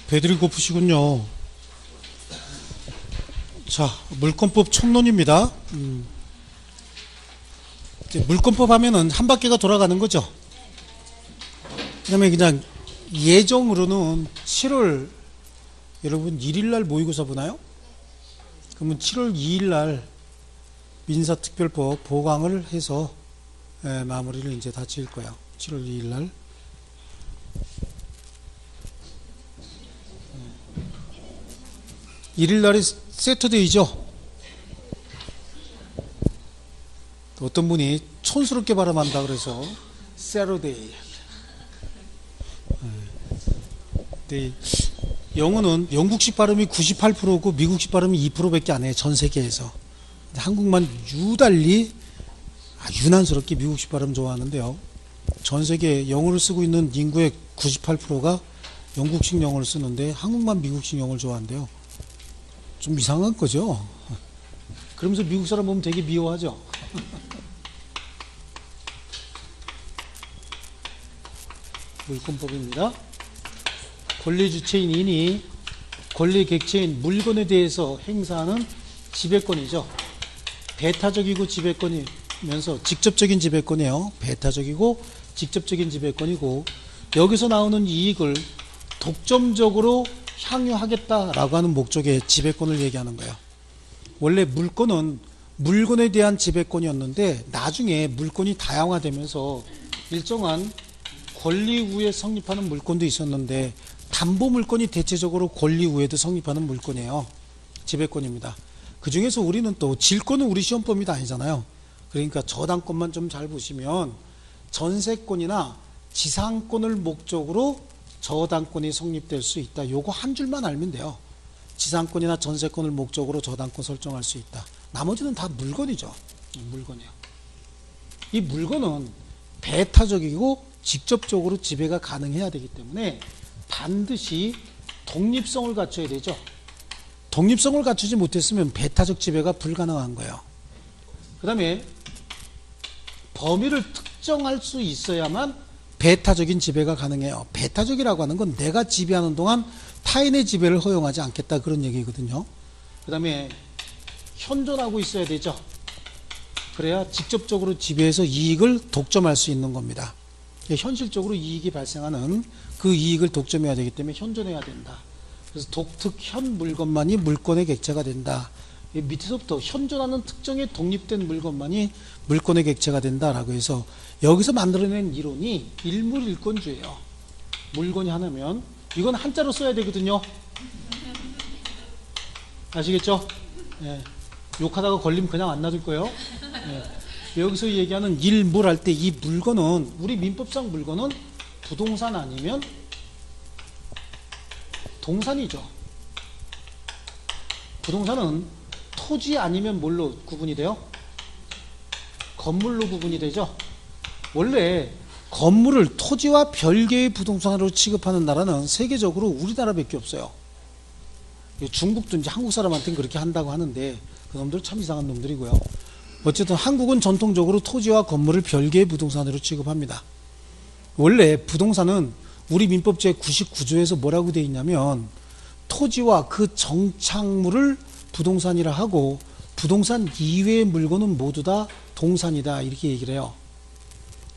배들이 고프시군요. 자, 물권법 총론입니다. 이제 물권법 하면은 한 바퀴가 돌아가는 거죠. 그 다음에 그냥 예정으로는 7월 여러분 1일날 모의고사 보나요? 그러면 7월 2일날 민사특별법 보강을 해서 마무리를 이제 다 지을 거예요. 7월 2일날. 일일날이 세터데이죠. 어떤 분이 촌스럽게 발음한다 그래서 세러데이. 네. 영어는 영국식 발음이 98%고 미국식 발음이 2%밖에 안 해요. 전 세계에서. 한국만 유달리 유난스럽게 미국식 발음 좋아하는데요. 전 세계 영어를 쓰고 있는 인구의 98%가 영국식 영어를 쓰는데 한국만 미국식 영어를 좋아한대요. 좀 이상한 거죠. 그러면서 미국 사람 보면 되게 미워하죠. 물권법입니다. 권리주체인이 권리객체인 물건에 대해서 행사하는 지배권이죠. 배타적이고 지배권이면서 직접적인 지배권이에요. 배타적이고 직접적인 지배권이고, 여기서 나오는 이익을 독점적으로 향유하겠다라고 하는 목적의 지배권을 얘기하는 거예요. 원래 물권은 물건에 대한 지배권이었는데 나중에 물권이 다양화되면서 일정한 권리 우에 성립하는 물권도 있었는데 담보 물권이 대체적으로 권리 우에도 성립하는 물권이에요. 지배권입니다. 그 중에서 우리는 또 질권은 우리 시험 범위도 아니잖아요. 그러니까 저당권만 좀 잘 보시면 전세권이나 지상권을 목적으로 저당권이 성립될 수 있다. 요거 한 줄만 알면 돼요. 지상권이나 전세권을 목적으로 저당권 설정할 수 있다. 나머지는 다 물건이죠. 물건이에요. 이 물건은 배타적이고 직접적으로 지배가 가능해야 되기 때문에 반드시 독립성을 갖춰야 되죠. 독립성을 갖추지 못했으면 배타적 지배가 불가능한 거예요. 그 다음에 범위를 특정할 수 있어야만 배타적인 지배가 가능해요. 배타적이라고 하는 건 내가 지배하는 동안 타인의 지배를 허용하지 않겠다, 그런 얘기거든요. 그 다음에 현존하고 있어야 되죠. 그래야 직접적으로 지배해서 이익을 독점할 수 있는 겁니다. 현실적으로 이익이 발생하는 그 이익을 독점해야 되기 때문에 현존해야 된다. 그래서 독특현 물건만이 물권의 객체가 된다. 밑에서부터 현존하는 특정의 독립된 물건만이 물권의 객체가 된다라고 해서 여기서 만들어낸 이론이 일물일권주예요. 물건이 하나면 이건 한자로 써야 되거든요. 아시겠죠? 예. 욕하다가 걸리면 그냥 안 놔둘 거예요. 예. 여기서 얘기하는 일물 할 때 이 물건은 우리 민법상 물건은 부동산 아니면 동산이죠. 부동산은 토지 아니면 뭘로 구분이 돼요? 건물로 구분이 되죠. 원래 건물을 토지와 별개의 부동산으로 취급하는 나라는 세계적으로 우리나라밖에 없어요. 중국도 이제 한국 사람한테는 그렇게 한다고 하는데 그놈들 참 이상한 놈들이고요. 어쨌든 한국은 전통적으로 토지와 건물을 별개의 부동산으로 취급합니다. 원래 부동산은 우리 민법 제99조에서 뭐라고 되어 있냐면 토지와 그 정착물을 부동산이라 하고 부동산 이외의 물건은 모두 다 동산이다, 이렇게 얘기를 해요.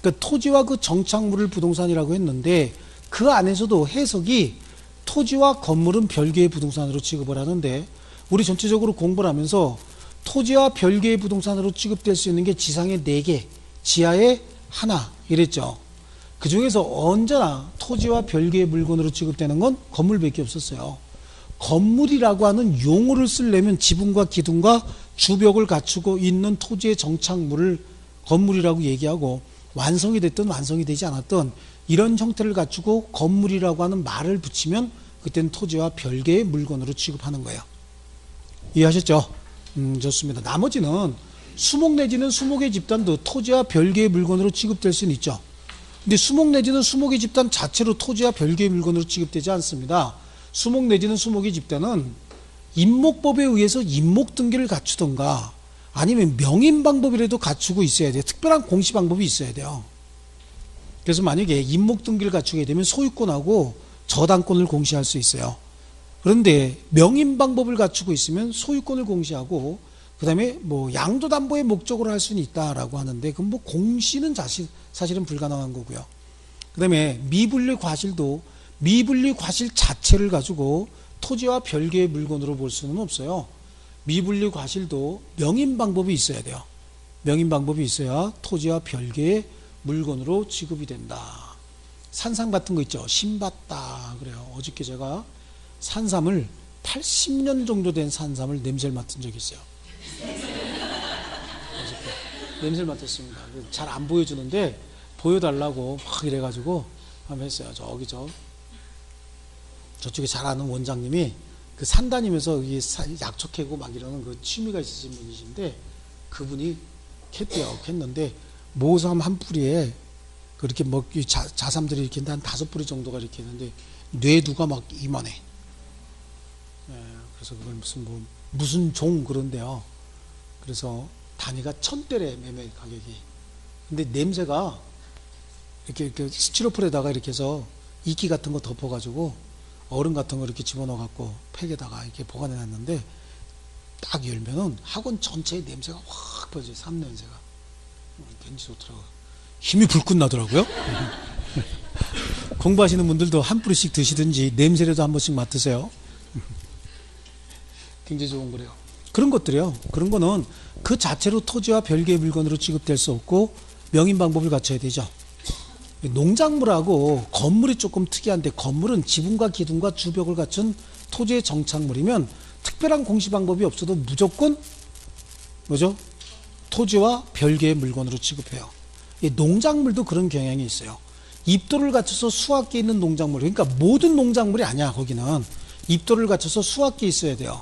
그러니까 토지와 그 정착물을 부동산이라고 했는데 그 안에서도 해석이 토지와 건물은 별개의 부동산으로 취급을 하는데, 우리 전체적으로 공부를 하면서 토지와 별개의 부동산으로 취급될 수 있는 게 지상에 4개, 지하에 하나 이랬죠. 그 중에서 언제나 토지와 별개의 물건으로 취급되는 건 건물밖에 없었어요. 건물이라고 하는 용어를 쓰려면 지붕과 기둥과 주벽을 갖추고 있는 토지의 정착물을 건물이라고 얘기하고, 완성이 됐든 완성이 되지 않았든 이런 형태를 갖추고 건물이라고 하는 말을 붙이면 그때는 토지와 별개의 물건으로 취급하는 거예요. 이해하셨죠? 좋습니다. 나머지는 수목 내지는 수목의 집단도 토지와 별개의 물건으로 취급될 수는 있죠. 근데 수목 내지는 수목의 집단 자체로 토지와 별개의 물건으로 취급되지 않습니다. 수목 내지는 수목의 집단은 임목법에 의해서 임목 등기를 갖추던가 아니면 명인 방법이라도 갖추고 있어야 돼요. 특별한 공시 방법이 있어야 돼요. 그래서 만약에 임목 등기를 갖추게 되면 소유권하고 저당권을 공시할 수 있어요. 그런데 명인 방법을 갖추고 있으면 소유권을 공시하고 그 다음에 뭐 양도담보의 목적으로 할 수는 있다라고 하는데 그건 뭐 공시는 사실은 불가능한 거고요. 그 다음에 미분리 과실도 미분리 과실 자체를 가지고 토지와 별개의 물건으로 볼 수는 없어요. 미분리 과실도 명인 방법이 있어야 돼요. 명인 방법이 있어야 토지와 별개의 물건으로 취급이 된다. 산삼 같은 거 있죠. 신봤다 그래요. 어저께 제가 산삼을 80년 정도 된 산삼을 냄새를 맡은 적이 있어요. 냄새를 맡았습니다. 잘 안 보여주는데 보여달라고 막 이래가지고 한번 했어요. 저쪽에 잘 아는 원장님이 그 산 다니면서 약초 캐고 막 이러는 그 취미가 있으신 분이신데 그분이 캤는데 모삼 한 뿌리에 그렇게 뭐 자삼들이 이렇게 한 5뿌리 정도가 이렇게 있는데 뇌두가 막 이만해. 그래서 그걸 무슨 종 그런데요. 그래서 단위가 1,000대래 매매 가격이. 근데 냄새가 이렇게 스티로폴에다가 이렇게 해서 이끼 같은 거 덮어가지고 얼음 같은 거 이렇게 집어넣어갖고 팩에다가 이렇게 보관해 놨는데 딱 열면은 학원 전체에 냄새가 확 퍼져요. 삼 냄새가. 굉장히 좋더라고요. 힘이 불끈 나더라고요. 공부하시는 분들도 한 뿌리씩 드시든지 냄새라도 한 번씩 맡으세요. 굉장히 좋은 거래요. 그런 것들이요. 그런 거는 그 자체로 토지와 별개의 물건으로 취급될 수 없고 명인 방법을 갖춰야 되죠. 농작물하고 건물이 조금 특이한데 건물은 지붕과 기둥과 주벽을 갖춘 토지의 정착물이면 특별한 공시 방법이 없어도 무조건 뭐죠? 토지와 별개의 물건으로 취급해요. 농작물도 그런 경향이 있어요. 입도를 갖춰서 수확기에 있는 농작물, 그러니까 모든 농작물이 아니야. 거기는 입도를 갖춰서 수확기에 있어야 돼요.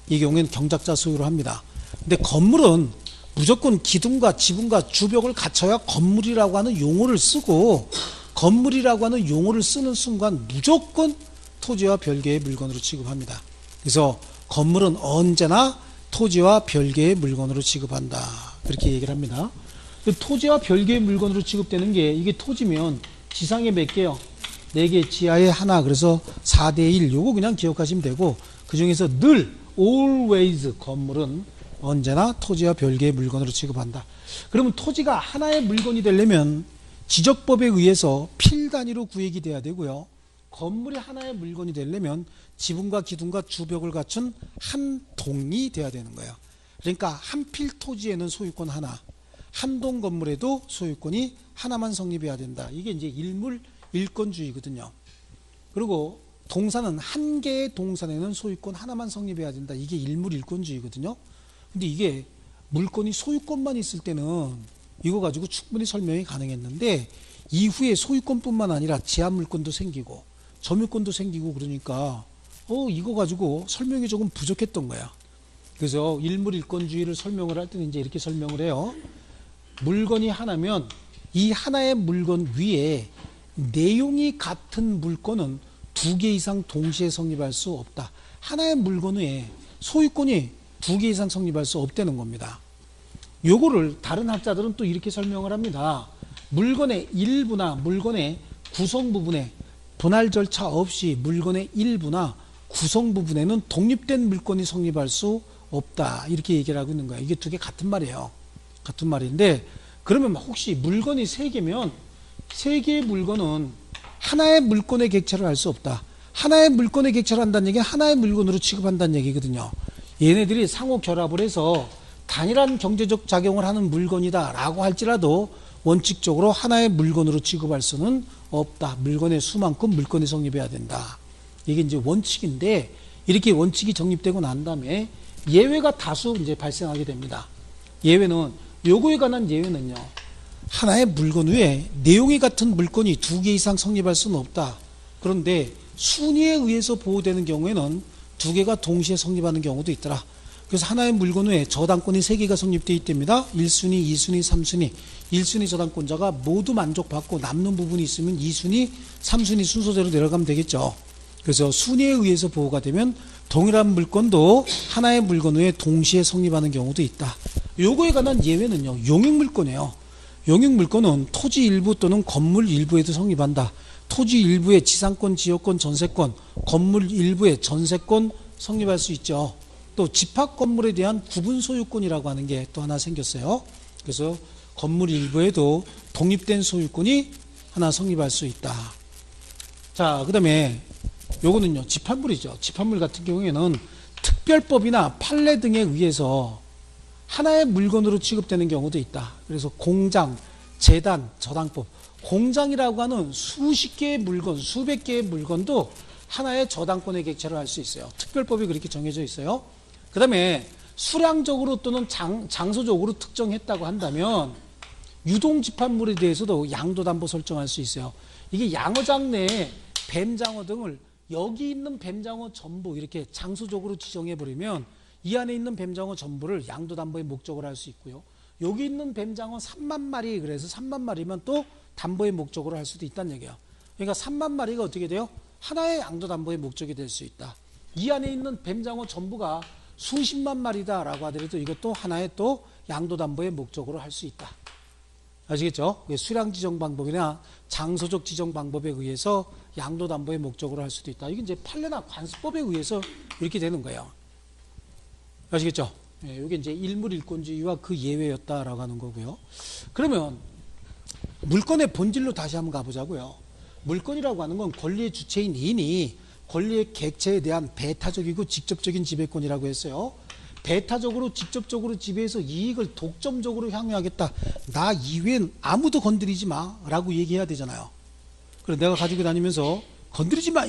이 경우에는 경작자 소유로 합니다. 근데 건물은 무조건 기둥과 지붕과 주벽을 갖춰야 건물이라고 하는 용어를 쓰고 건물이라고 하는 용어를 쓰는 순간 무조건 토지와 별개의 물건으로 취급합니다. 그래서 건물은 언제나 토지와 별개의 물건으로 취급한다. 그렇게 얘기를 합니다. 토지와 별개의 물건으로 취급되는 게 이게 토지면 지상에 몇 개요? 4개, 지하에 하나. 그래서 4대1. 요거 그냥 기억하시면 되고 그 중에서 늘 always 건물은 언제나 토지와 별개의 물건으로 취급한다. 그러면 토지가 하나의 물건이 되려면 지적법에 의해서 필 단위로 구획이 돼야 되고요. 건물이 하나의 물건이 되려면 지붕과 기둥과 주벽을 갖춘 한 동이 돼야 되는 거예요. 그러니까 한 필 토지에는 소유권 하나, 한 동 건물에도 소유권이 하나만 성립해야 된다. 이게 이제 일물 일권주의거든요. 그리고 동산은 한 개의 동산에는 소유권 하나만 성립해야 된다. 이게 일물 일권주의거든요. 근데 이게 물건이 소유권만 있을 때는 이거 가지고 충분히 설명이 가능했는데 이후에 소유권뿐만 아니라 제한물권도 생기고 점유권도 생기고 그러니까 이거 가지고 설명이 조금 부족했던 거야. 그래서 일물일권주의를 설명을 할 때는 이제 이렇게 설명을 해요. 물건이 하나면 이 하나의 물건 위에 내용이 같은 물건은 2개 이상 동시에 성립할 수 없다. 하나의 물건 위에 소유권이 2개 이상 성립할 수 없다는 겁니다. 요거를 다른 학자들은 또 이렇게 설명을 합니다. 물건의 일부나 물건의 구성 부분에 분할 절차 없이 물건의 일부나 구성 부분에는 독립된 물건이 성립할 수 없다. 이렇게 얘기를 하고 있는 거예요. 이게 2개 같은 말이에요. 같은 말인데 그러면 혹시 물건이 3개면 3개의 물건은 하나의 물건의 객체를 할 수 없다. 하나의 물건의 객체를 한다는 얘기는 하나의 물건으로 취급한다는 얘기거든요. 얘네들이 상호 결합을 해서 단일한 경제적 작용을 하는 물건이다 라고 할지라도 원칙적으로 하나의 물건으로 취급할 수는 없다. 물건의 수만큼 물건이 성립해야 된다. 이게 이제 원칙인데 이렇게 원칙이 정립되고 난 다음에 예외가 다수 이제 발생하게 됩니다. 예외는 요거에 관한 예외는요. 하나의 물건 위에 내용이 같은 물건이 2개 이상 성립할 수는 없다. 그런데 순위에 의해서 보호되는 경우에는 2개가 동시에 성립하는 경우도 있더라. 그래서 하나의 물건 위에 저당권이 3개가 성립되어 있답니다. 1순위, 2순위, 3순위. 1순위 저당권자가 모두 만족받고 남는 부분이 있으면 2순위, 3순위 순서대로 내려가면 되겠죠. 그래서 순위에 의해서 보호가 되면 동일한 물건도 하나의 물건 위에 동시에 성립하는 경우도 있다. 요거에 관한 예외는요. 용익물권이에요. 용익물권은 토지 일부 또는 건물 일부에도 성립한다. 토지 일부의 지상권, 지역권, 전세권, 건물 일부의 전세권 성립할 수 있죠. 또 집합 건물에 대한 구분 소유권이라고 하는 게 또 하나 생겼어요. 그래서 건물 일부에도 독립된 소유권이 하나 성립할 수 있다. 자, 그 다음에 요거는요, 집합물이죠. 집합물 같은 경우에는 특별법이나 판례 등에 의해서 하나의 물건으로 취급되는 경우도 있다. 그래서 공장, 재단, 저당법. 공장이라고 하는 수십 개의 물건, 수백 개의 물건도 하나의 저당권의 객체를 할 수 있어요. 특별법이 그렇게 정해져 있어요. 그 다음에 수량적으로 또는 장소적으로 특정했다고 한다면 유동집합물에 대해서도 양도담보 설정할 수 있어요. 이게 양어장 내에 뱀장어 등을 여기 있는 뱀장어 전부 이렇게 장소적으로 지정해버리면 이 안에 있는 뱀장어 전부를 양도담보의 목적으로 할 수 있고요. 여기 있는 뱀장어 3만 마리, 그래서 3만 마리만 또 담보의 목적으로 할 수도 있다는 얘기예요. 그러니까 3만 마리가 어떻게 돼요? 하나의 양도담보의 목적이 될 수 있다. 이 안에 있는 뱀장어 전부가 수십만 마리다라고 하더라도 이것도 하나의 또 양도담보의 목적으로 할 수 있다. 아시겠죠? 수량 지정 방법이나 장소적 지정 방법에 의해서 양도담보의 목적으로 할 수도 있다. 이게 이제 판례나 관습법에 의해서 이렇게 되는 거예요. 아시겠죠? 예, 이게 이제 일물일권주의와 그 예외였다라고 하는 거고요. 그러면 물권의 본질로 다시 한번 가보자고요. 물권이라고 하는 건 권리의 주체인 이인이 권리의 객체에 대한 배타적이고 직접적인 지배권이라고 했어요. 배타적으로 직접적으로 지배해서 이익을 독점적으로 향유하겠다. 나 이외엔 아무도 건드리지 마 라고 얘기해야 되잖아요. 그래 내가 가지고 다니면서 건드리지 마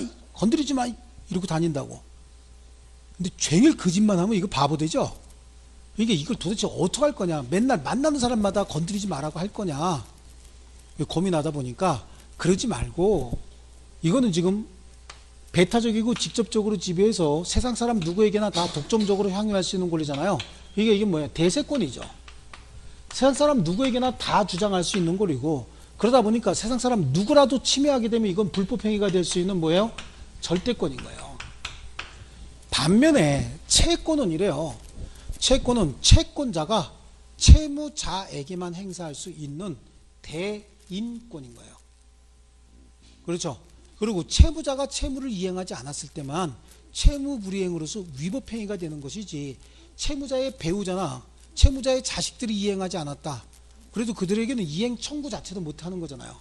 이러고 다닌다고. 근데 종일 그 짓만 하면 이거 바보 되죠? 이걸 도대체 어떻게 할 거냐. 맨날 만나는 사람마다 건드리지 말라고 할 거냐. 고민하다 보니까 그러지 말고 이거는 지금 배타적이고 직접적으로 지배해서 세상 사람 누구에게나 다 독점적으로 향유할 수 있는 권리잖아요. 이게 뭐예요? 대세권이죠. 세상 사람 누구에게나 다 주장할 수 있는 권리고, 그러다 보니까 세상 사람 누구라도 침해하게 되면 이건 불법행위가 될 수 있는 뭐예요? 절대권인 거예요. 반면에 채권은 이래요. 채권은 채권자가 채무자에게만 행사할 수 있는 대인권인 거예요. 그렇죠? 그리고 채무자가 채무를 이행하지 않았을 때만 채무불이행으로서 위법행위가 되는 것이지, 채무자의 배우자나 채무자의 자식들이 이행하지 않았다. 그래도 그들에게는 이행 청구 자체도 못하는 거잖아요.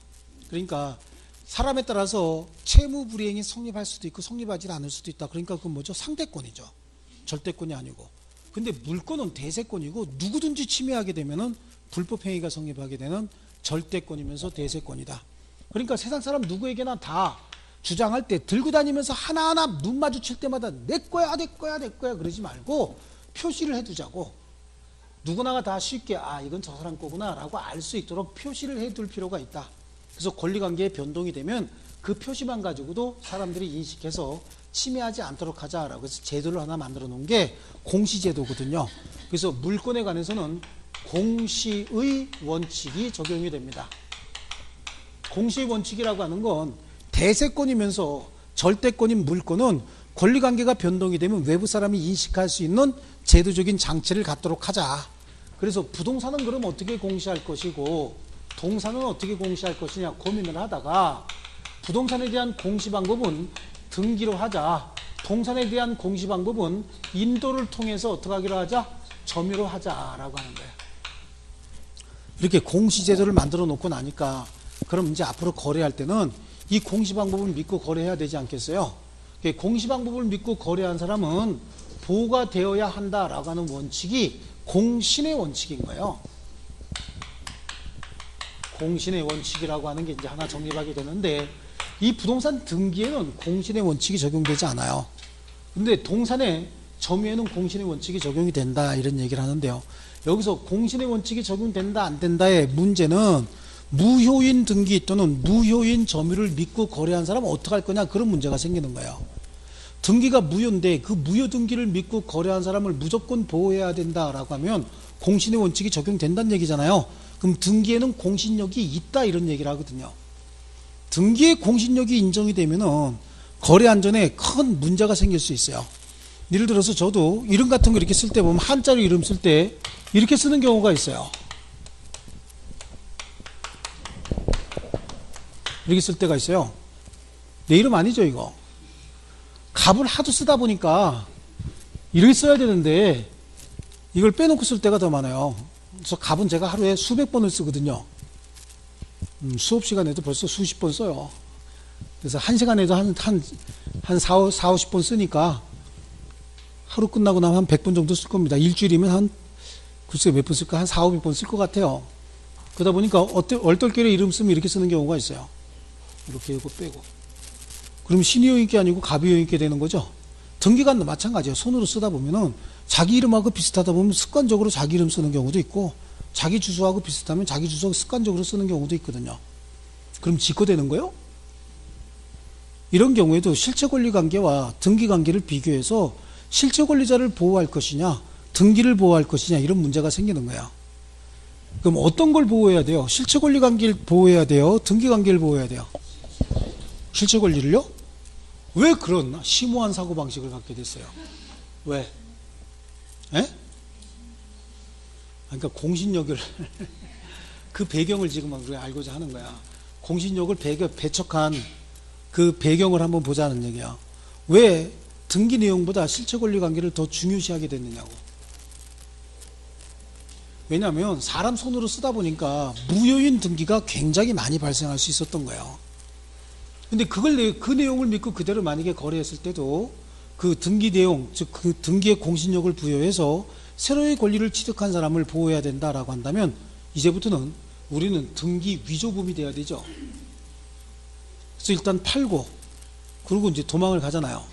그러니까 사람에 따라서 채무불이행이 성립할 수도 있고 성립하지 않을 수도 있다. 그러니까 그건 뭐죠? 상대권이죠. 절대권이 아니고. 근데 물권은 대세권이고 누구든지 침해하게 되면은 불법행위가 성립하게 되는 절대권이면서 대세권이다. 그러니까 세상 사람 누구에게나 다 주장할 때 들고 다니면서 하나하나 눈 마주칠 때마다 내 거야 그러지 말고 표시를 해두자고. 누구나가 다 쉽게 이건 저 사람 거구나 라고 알 수 있도록 표시를 해둘 필요가 있다. 그래서 권리관계의 변동이 되면 그 표시만 가지고도 사람들이 인식해서 침해하지 않도록 하자라고 해서 제도를 하나 만들어 놓은 게 공시제도거든요. 그래서 물권에 관해서는 공시의 원칙이 적용이 됩니다. 공시의 원칙이라고 하는 건 대세권이면서 절대권인 물권은 권리관계가 변동이 되면 외부 사람이 인식할 수 있는 제도적인 장치를 갖도록 하자. 그래서 부동산은 그럼 어떻게 공시할 것이고 동산은 어떻게 공시할 것이냐 고민을 하다가 부동산에 대한 공시 방법은 등기로 하자. 동산에 대한 공시 방법은 인도를 통해서 어떻게 하기로 하자? 점유로 하자라고 하는 거예요. 이렇게 공시제도를 만들어 놓고 나니까 그럼 이제 앞으로 거래할 때는 이 공시 방법을 믿고 거래해야 되지 않겠어요? 공시 방법을 믿고 거래한 사람은 보호가 되어야 한다라고 하는 원칙이 공신의 원칙인 거예요. 공신의 원칙이라고 하는 게 이제 하나 정립하게 되는데, 이 부동산 등기에는 공신의 원칙이 적용되지 않아요. 근데 동산의 점유에는 공신의 원칙이 적용이 된다 이런 얘기를 하는데요. 여기서 공신의 원칙이 적용된다 안 된다의 문제는 무효인 등기 또는 무효인 점유를 믿고 거래한 사람은 어떻게 할 거냐, 그런 문제가 생기는 거예요. 등기가 무효인데 그 무효 등기를 믿고 거래한 사람을 무조건 보호해야 된다라고 하면 공신의 원칙이 적용된다는 얘기잖아요. 그럼 등기에는 공신력이 있다 이런 얘기를 하거든요. 등기에 공신력이 인정이 되면은 거래 안전에 큰 문제가 생길 수 있어요. 예를 들어서 저도 이름 같은 거 이렇게 쓸 때 보면 한자로 이름 쓸 때 이렇게 쓰는 경우가 있어요. 이렇게 쓸 때가 있어요. 내 이름 아니죠, 이거. 갑을 하도 쓰다 보니까 이렇게 써야 되는데 이걸 빼놓고 쓸 때가 더 많아요. 그래서 갑은 제가 하루에 수백 번을 쓰거든요. 수업 시간에도 벌써 수십 번 써요. 그래서 한 시간에도 한 4, 50번 쓰니까 하루 끝나고 나면 한 100번 정도 쓸 겁니다. 일주일이면 한, 글쎄 몇 번 쓸까? 한 4, 500번 쓸 것 같아요. 그러다 보니까 얼떨결에 이름 쓰면 이렇게 쓰는 경우가 있어요. 이렇게 이거 빼고. 그럼 신의용있게 아니고 갑의용있게 되는 거죠. 등기관도 마찬가지예요. 손으로 쓰다 보면은 자기 이름하고 비슷하다 보면 습관적으로 자기 이름 쓰는 경우도 있고, 자기 주소하고 비슷하면 자기 주소 습관적으로 쓰는 경우도 있거든요. 그럼 직거되는 거예요? 이런 경우에도 실체권리관계와 등기관계를 비교해서 실체권리자를 보호할 것이냐 등기를 보호할 것이냐 이런 문제가 생기는 거야. 그럼 어떤 걸 보호해야 돼요? 실체권리관계를 보호해야 돼요? 등기관계를 보호해야 돼요? 실체권리를요? 왜 그런 심오한 사고방식을 갖게 됐어요? 왜? 에? 그러니까 공신력을 그 배경을 지금 우리가 알고자 하는 거야. 공신력을 배척한 그 배경을 한번 보자는 얘기야. 왜 등기 내용보다 실체권리관계를 더 중요시하게 됐느냐고. 왜냐하면 사람 손으로 쓰다 보니까 무효인 등기가 굉장히 많이 발생할 수 있었던 거예요. 근데 그 내용을 믿고 그대로 만약에 거래했을 때도 그 등기 내용, 즉 그 등기의 공신력을 부여해서 새로의 권리를 취득한 사람을 보호해야 된다라고 한다면 이제부터는 우리는 등기 위조범이 돼야 되죠. 그래서 일단 팔고 그리고 이제 도망을 가잖아요.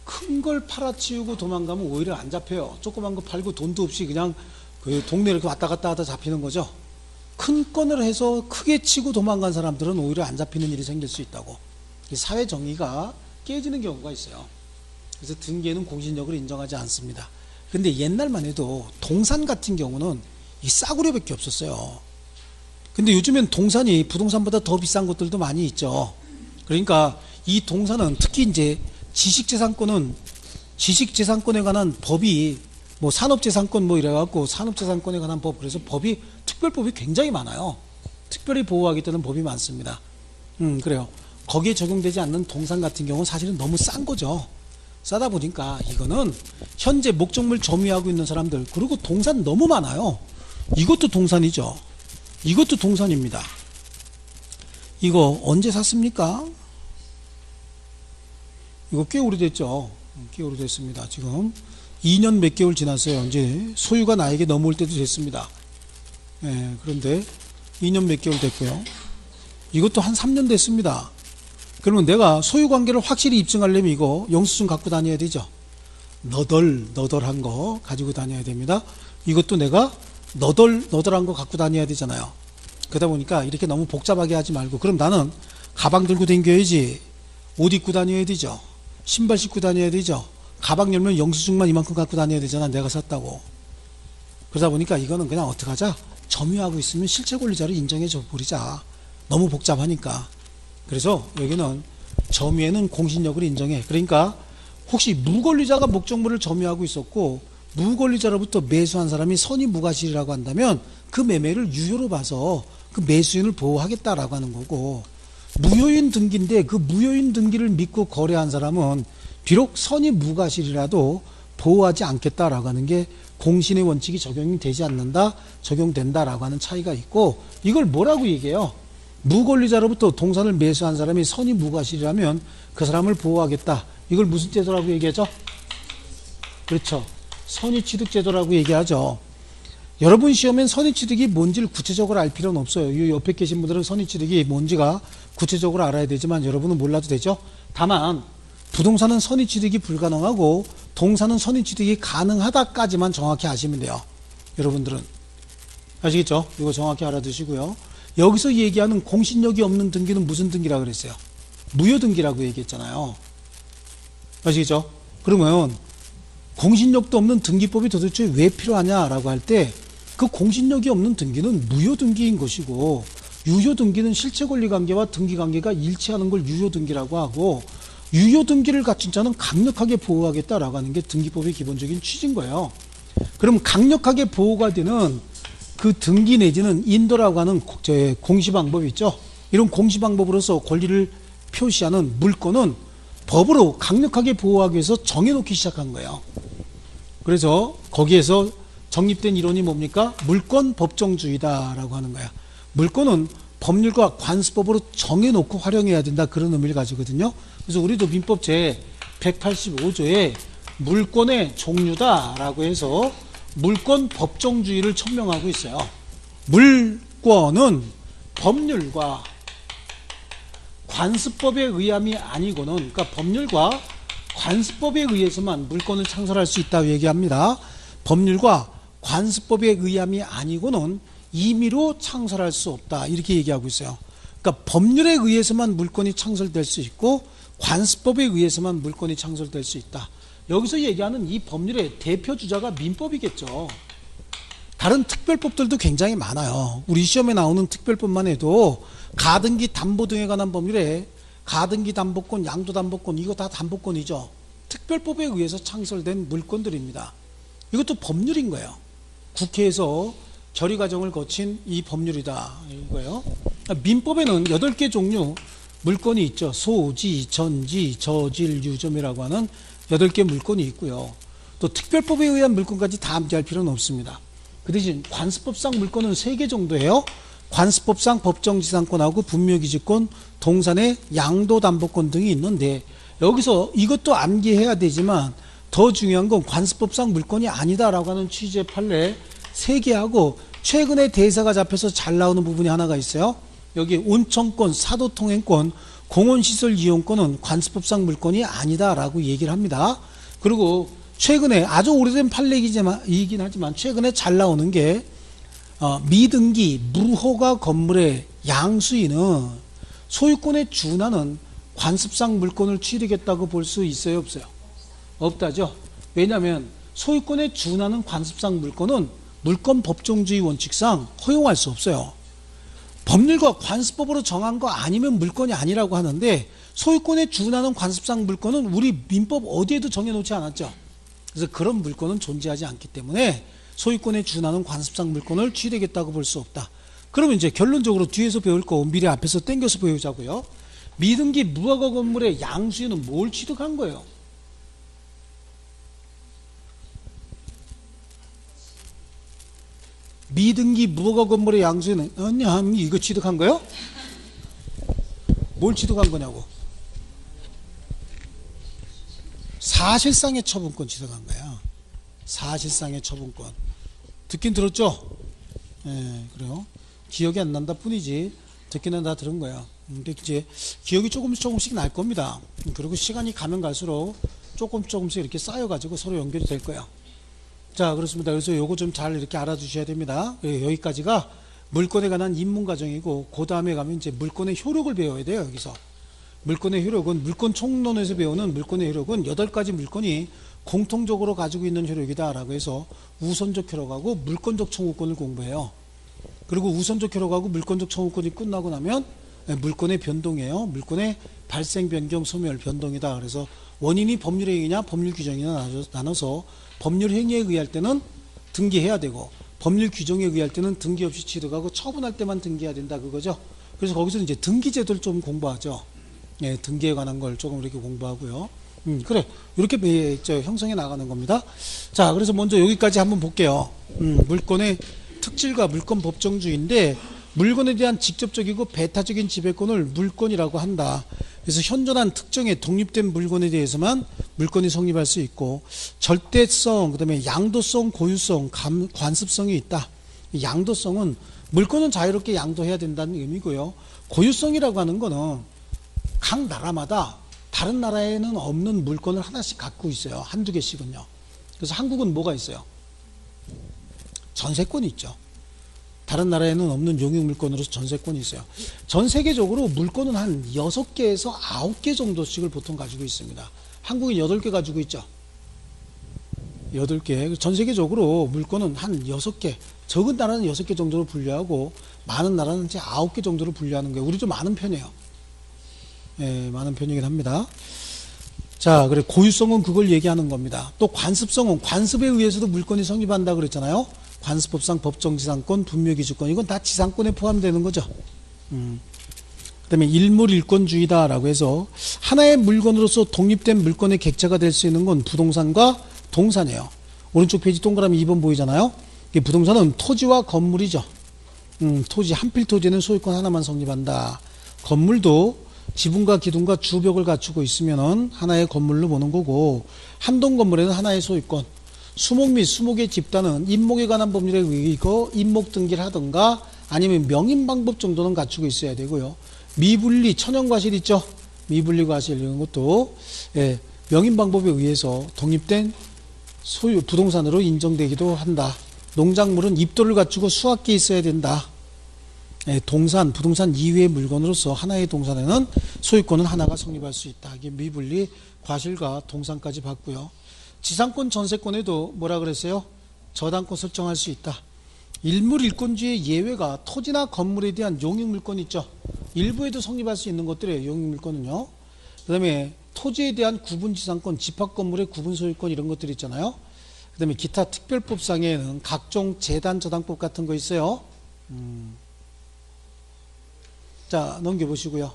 큰 걸 팔아치우고 도망가면 오히려 안 잡혀요. 조그만 거 팔고 돈도 없이 그냥 그 동네 이렇게 왔다 갔다 하다 잡히는 거죠. 큰 건을 해서 크게 치고 도망간 사람들은 오히려 안 잡히는 일이 생길 수 있다고. 사회 정의가 깨지는 경우가 있어요. 그래서 등기에는 공신력을 인정하지 않습니다. 근데 옛날만 해도 동산 같은 경우는 이 싸구려밖에 없었어요. 근데 요즘엔 동산이 부동산보다 더 비싼 곳들도 많이 있죠. 그러니까 이 동산은 특히 이제 지식재산권에 관한 법이 뭐 산업재산권 뭐 이래갖고 산업재산권에 관한 법, 그래서 법이 특별법이 굉장히 많아요. 특별히 보호하겠다는 법이 많습니다. 그래요. 거기에 적용되지 않는 동산 같은 경우는 사실은 너무 싼 거죠. 싸다 보니까 이거는 현재 목적물 점유하고 있는 사람들, 그리고 동산 너무 많아요. 이것도 동산이죠. 이것도 동산입니다. 이거 언제 샀습니까? 이거 꽤 오래됐죠. 꽤 오래됐습니다. 지금 2년 몇 개월 지났어요. 이제 소유가 나에게 넘어올 때도 됐습니다. 예, 그런데 2년 몇 개월 됐고요. 이것도 한 3년 됐습니다. 그러면 내가 소유관계를 확실히 입증하려면 이거 영수증 갖고 다녀야 되죠. 너덜한 거 가지고 다녀야 됩니다. 이것도 내가 너덜한 거 갖고 다녀야 되잖아요. 그러다 보니까 이렇게 너무 복잡하게 하지 말고, 그럼 나는 가방 들고 다녀야지, 옷 입고 다녀야 되죠. 신발 신고 다녀야 되죠. 가방 열면 영수증만 이만큼 갖고 다녀야 되잖아, 내가 샀다고. 그러다 보니까 이거는 그냥 어떡하자, 점유하고 있으면 실체 권리자를 인정해 줘 버리자. 너무 복잡하니까. 그래서 여기는 점유에는 공신력을 인정해. 그러니까 혹시 무권리자가 목적물을 점유하고 있었고 무권리자로부터 매수한 사람이 선의무과실이라고 한다면 그 매매를 유효로 봐서 그 매수인을 보호하겠다라고 하는 거고, 무효인 등기인데 그 무효인 등기를 믿고 거래한 사람은 비록 선의무과실이라도 보호하지 않겠다라고 하는 게 공신의 원칙이 적용이 되지 않는다, 적용된다라고 하는 차이가 있고, 이걸 뭐라고 얘기해요? 무권리자로부터 동산을 매수한 사람이 선의무과실이라면 그 사람을 보호하겠다. 이걸 무슨 제도라고 얘기하죠? 그렇죠. 선의취득제도라고 얘기하죠. 여러분 시험엔 선의취득이 뭔지를 구체적으로 알 필요는 없어요. 이 옆에 계신 분들은 선의취득이 뭔지가 구체적으로 알아야 되지만 여러분은 몰라도 되죠. 다만 부동산은 선의취득이 불가능하고 동산은 선의취득이 가능하다까지만 정확히 아시면 돼요. 여러분들은 아시겠죠? 이거 정확히 알아두시고요. 여기서 얘기하는 공신력이 없는 등기는 무슨 등기라고 그랬어요? 무효등기라고 얘기했잖아요. 아시겠죠? 그러면 공신력도 없는 등기법이 도대체 왜 필요하냐라고 할 때 그 공신력이 없는 등기는 무효등기인 것이고, 유효등기는 실체권리관계와 등기관계가 일치하는 걸 유효등기라고 하고, 유효등기를 갖춘 자는 강력하게 보호하겠다라고 하는 게 등기법의 기본적인 취지인 거예요. 그럼 강력하게 보호가 되는 그 등기 내지는 인도라고 하는 공시방법이 있죠. 이런 공시방법으로서 권리를 표시하는 물권은 법으로 강력하게 보호하기 위해서 정해놓기 시작한 거예요. 그래서 거기에서 정립된 이론이 뭡니까? 물권 법정주의다라고 하는 거야. 물권은 법률과 관습법으로 정해놓고 활용해야 된다, 그런 의미를 가지거든요. 그래서 우리도 민법 제 185조에 물권의 종류다라고 해서 물권 법정주의를 천명하고 있어요. 물권은 법률과 관습법에 의함이 아니고는, 그러니까 법률과 관습법에 의해서만 물권을 창설할 수 있다고 얘기합니다. 법률과 관습법에 의함이 아니고는 임의로 창설할 수 없다, 이렇게 얘기하고 있어요. 그러니까 법률에 의해서만 물권이 창설될 수 있고 관습법에 의해서만 물권이 창설될 수 있다. 여기서 얘기하는 이 법률의 대표 주자가 민법이겠죠. 다른 특별법들도 굉장히 많아요. 우리 시험에 나오는 특별법만 해도 가등기 담보 등에 관한 법률에 가등기 담보권, 양도담보권, 이거 다 담보권이죠. 특별법에 의해서 창설된 물권들입니다. 이것도 법률인 거예요. 국회에서 결의 과정을 거친 이 법률이다, 이거예요. 민법에는 8개 종류 물권이 있죠. 소지, 전지, 저질, 유점이라고 하는 8개 물권이 있고요. 또 특별법에 의한 물권까지 다 암기할 필요는 없습니다. 그 대신 관습법상 물권은 3개 정도예요. 관습법상 법정지상권하고 분묘기지권, 동산의 양도담보권 등이 있는데, 여기서 이것도 암기해야 되지만 더 중요한 건 관습법상 물권이 아니다라고 하는 취지의 판례 3개하고 최근에 대사가 잡혀서 잘 나오는 부분이 하나가 있어요. 여기 온천권, 사도통행권, 공원시설 이용권은 관습법상 물권이 아니다라고 얘기를 합니다. 그리고 최근에 아주 오래된 판례이긴 하지만 최근에 잘 나오는 게 미등기 무허가 건물의 양수인은 소유권에 준하는 관습상 물권을 취득했다고 볼 수 있어요, 없어요? 없다죠. 왜냐하면 소유권에 준하는 관습상 물권은 물권 법정주의 원칙상 허용할 수 없어요. 법률과 관습법으로 정한 거 아니면 물권이 아니라고 하는데, 소유권에 준하는 관습상 물권은 우리 민법 어디에도 정해놓지 않았죠. 그래서 그런 물권은 존재하지 않기 때문에 소유권에 준하는 관습상 물권을 취득했다고 볼 수 없다. 그러면 이제 결론적으로 뒤에서 배울 거 미리 앞에서 땡겨서 배우자고요. 미등기 무허가 건물의 양수인은 뭘 취득한 거예요? 미등기 무허가 건물의 양수인은 이거 취득한 거예요? 뭘 취득한 거냐고? 사실상의 처분권 취득한 거야. 사실상의 처분권. 듣긴 들었죠? 예, 그래요. 기억이 안 난다 뿐이지 듣기는 다 들은 거야. 근데 이제 기억이 조금씩 날 겁니다. 그리고 시간이 가면 갈수록 조금씩 이렇게 쌓여가지고 서로 연결이 될 거야. 자, 그렇습니다. 그래서 요거 좀 잘 이렇게 알아두셔야 됩니다. 여기까지가 물권에 관한 입문 과정이고, 그 다음에 가면 이제 물권의 효력을 배워야 돼요. 여기서 물권의 효력은, 물권 총론에서 배우는 물권의 효력은 8가지 물권이 공통적으로 가지고 있는 효력이다 라고 해서 우선적 효력하고 물권적 청구권을 공부해요. 그리고 우선적 효력하고 물권적 청구권이 끝나고 나면 물권의 변동이에요. 물권의 발생, 변경, 소멸, 변동이다. 그래서 원인이 법률 행위냐 법률 규정이냐 나눠서 법률 행위에 의할 때는 등기해야 되고, 법률 규정에 의할 때는 등기 없이 취득하고, 처분할 때만 등기해야 된다, 그거죠. 그래서 거기서 이제 등기제도를 좀 공부하죠. 예, 등기에 관한 걸 조금 이렇게 공부하고요. 그래, 이렇게 형성해 나가는 겁니다. 자, 그래서 먼저 여기까지 한번 볼게요. 물권의 특질과 물권 법정주의인데, 물건에 대한 직접적이고 배타적인 지배권을 물권이라고 한다. 그래서 현존한 특정의 독립된 물건에 대해서만 물권이 성립할 수 있고, 절대성, 그 다음에 양도성, 고유성, 관습성이 있다. 양도성은 물권은 자유롭게 양도해야 된다는 의미고요. 고유성이라고 하는 거는 각 나라마다 다른 나라에는 없는 물권을 하나씩 갖고 있어요. 한두 개씩은요. 그래서 한국은 뭐가 있어요? 전세권이 있죠. 다른 나라에는 없는 용익물권으로서 전세권이 있어요. 전 세계적으로 물권은 한 6개에서 9개 정도씩을 보통 가지고 있습니다. 한국이 8개 가지고 있죠. 8개. 전 세계적으로 물권은 한 6개, 적은 나라는 6개 정도로 분류하고, 많은 나라는 이제 9개 정도로 분류하는 거예요. 우리 좀 많은 편이에요. 예, 많은 편이긴 합니다. 자, 그래, 고유성은 그걸 얘기하는 겁니다. 또 관습성은 관습에 의해서도 물권이 성립한다 그랬잖아요. 관습법상 법정지상권, 분묘기지권, 이건 다 지상권에 포함되는 거죠. 그다음에 일물일권주의다라고 해서 하나의 물건으로서 독립된 물건의 객체가 될 수 있는 건 부동산과 동산이에요. 오른쪽 페이지 동그라미 2번 보이잖아요. 부동산은 토지와 건물이죠. 토지, 한필 토지는 소유권 하나만 성립한다. 건물도 지붕과 기둥과 주벽을 갖추고 있으면은 하나의 건물로 보는 거고, 한동 건물에는 하나의 소유권. 수목 및 수목의 집단은 임목에 관한 법률에 의거 임목 등기를 하든가 아니면 명인 방법 정도는 갖추고 있어야 되고요. 미분리, 천연과실 있죠? 미분리 과실 이런 것도 명인 방법에 의해서 독립된 소유 부동산으로 인정되기도 한다. 농작물은 입도를 갖추고 수확기에 있어야 된다. 동산, 부동산 이외의 물건으로서 하나의 동산에는 소유권은 하나가 성립할 수 있다. 이게 미분리 과실과 동산까지 봤고요. 지상권 전세권에도 뭐라 그랬어요? 저당권 설정할 수 있다. 일물일권주의 예외가 토지나 건물에 대한 용익물권 있죠. 일부에도 성립할 수 있는 것들이에요. 용익물권은요. 그 다음에 토지에 대한 구분지상권, 집합건물의 구분소유권 이런 것들이 있잖아요. 그 다음에 기타 특별법상에는 각종 재단 저당법 같은 거 있어요. 자, 넘겨보시고요.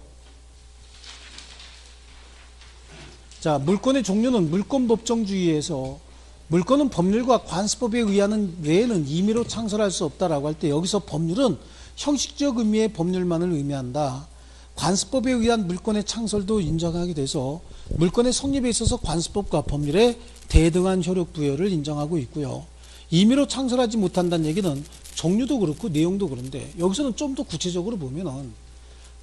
자, 물권의 종류는 물권법정주의에서 물권은 법률과 관습법에 의하는 외에는 임의로 창설할 수 없다라고 할 때 여기서 법률은 형식적 의미의 법률만을 의미한다. 관습법에 의한 물권의 창설도 인정하게 돼서 물권의 성립에 있어서 관습법과 법률의 대등한 효력 부여를 인정하고 있고요. 임의로 창설하지 못한다는 얘기는 종류도 그렇고 내용도 그런데 여기서는 좀 더 구체적으로 보면은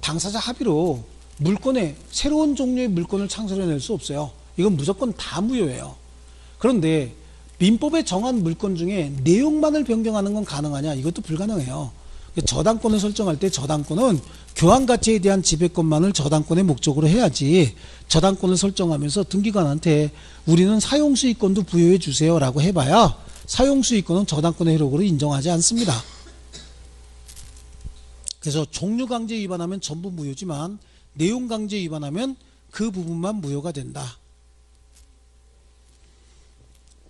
당사자 합의로 물권의 새로운 종류의 물권을 창설해낼 수 없어요. 이건 무조건 다 무효예요. 그런데 민법에 정한 물권 중에 내용만을 변경하는 건 가능하냐? 이것도 불가능해요. 저당권을 설정할 때 저당권은 교환가치에 대한 지배권만을 저당권의 목적으로 해야지, 저당권을 설정하면서 등기관한테 우리는 사용수익권도 부여해 주세요 라고 해봐야 사용수익권은 저당권의 효력으로 인정하지 않습니다. 그래서 종류강제 위반하면 전부 무효지만 내용강제 위반하면 그 부분만 무효가 된다.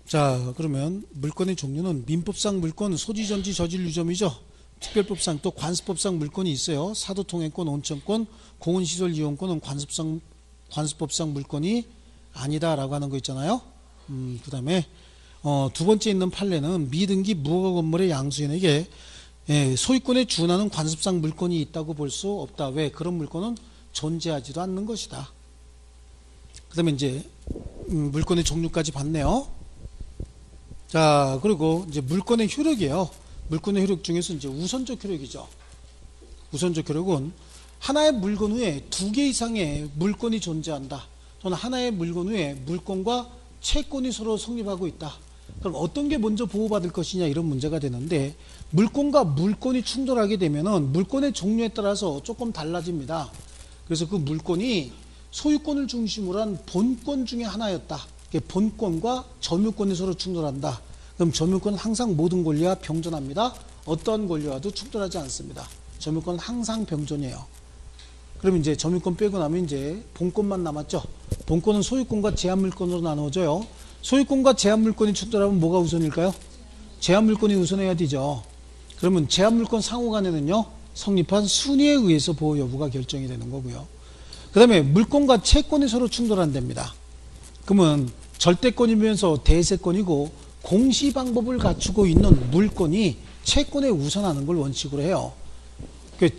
자, 그러면 물권의 종류는 민법상 물권, 소지전지 저질유점이죠. 특별법상 또 관습법상 물권이 있어요. 사도통행권, 온천권, 공원시설 이용권은 관습법상 물권이 아니다라고 하는 거 있잖아요. 그 다음에 두 번째 있는 판례는 미등기 무허가 건물의 양수인에게 소유권에 준하는 관습상 물권이 있다고 볼 수 없다. 왜? 그런 물권은 존재하지도 않는 것이다. 그 다음에 이제 물권의 종류까지 봤네요. 자, 그리고 이제 물권의 효력이에요. 물권의 효력 중에서 이제 우선적 효력이죠. 우선적 효력은 하나의 물건 후에 두 개 이상의 물건이 존재한다. 또는 하나의 물건 후에 물건과 채권이 서로 성립하고 있다. 그럼 어떤 게 먼저 보호받을 것이냐 이런 문제가 되는데, 물건과 물건이 충돌하게 되면은 물건의 종류에 따라서 조금 달라집니다. 그래서 그 물건이 소유권을 중심으로 한 본권 중에 하나였다. 본권과 점유권이 서로 충돌한다. 그럼 점유권은 항상 모든 권리와 병존합니다. 어떠한 권리와도 충돌하지 않습니다. 점유권은 항상 병존이에요. 그럼 이제 점유권 빼고 나면 이제 본권만 남았죠. 본권은 소유권과 제한물권으로 나누어져요. 소유권과 제한물권이 충돌하면 뭐가 우선일까요? 제한물권이 우선해야 되죠. 그러면 제한물권 상호간에는요, 성립한 순위에 의해서 보호 여부가 결정이 되는 거고요. 그 다음에 물권과 채권이 서로 충돌한답니다. 그러면 절대권이면서 대세권이고 공시 방법을 갖추고 있는 물권이 채권에 우선하는 걸 원칙으로 해요.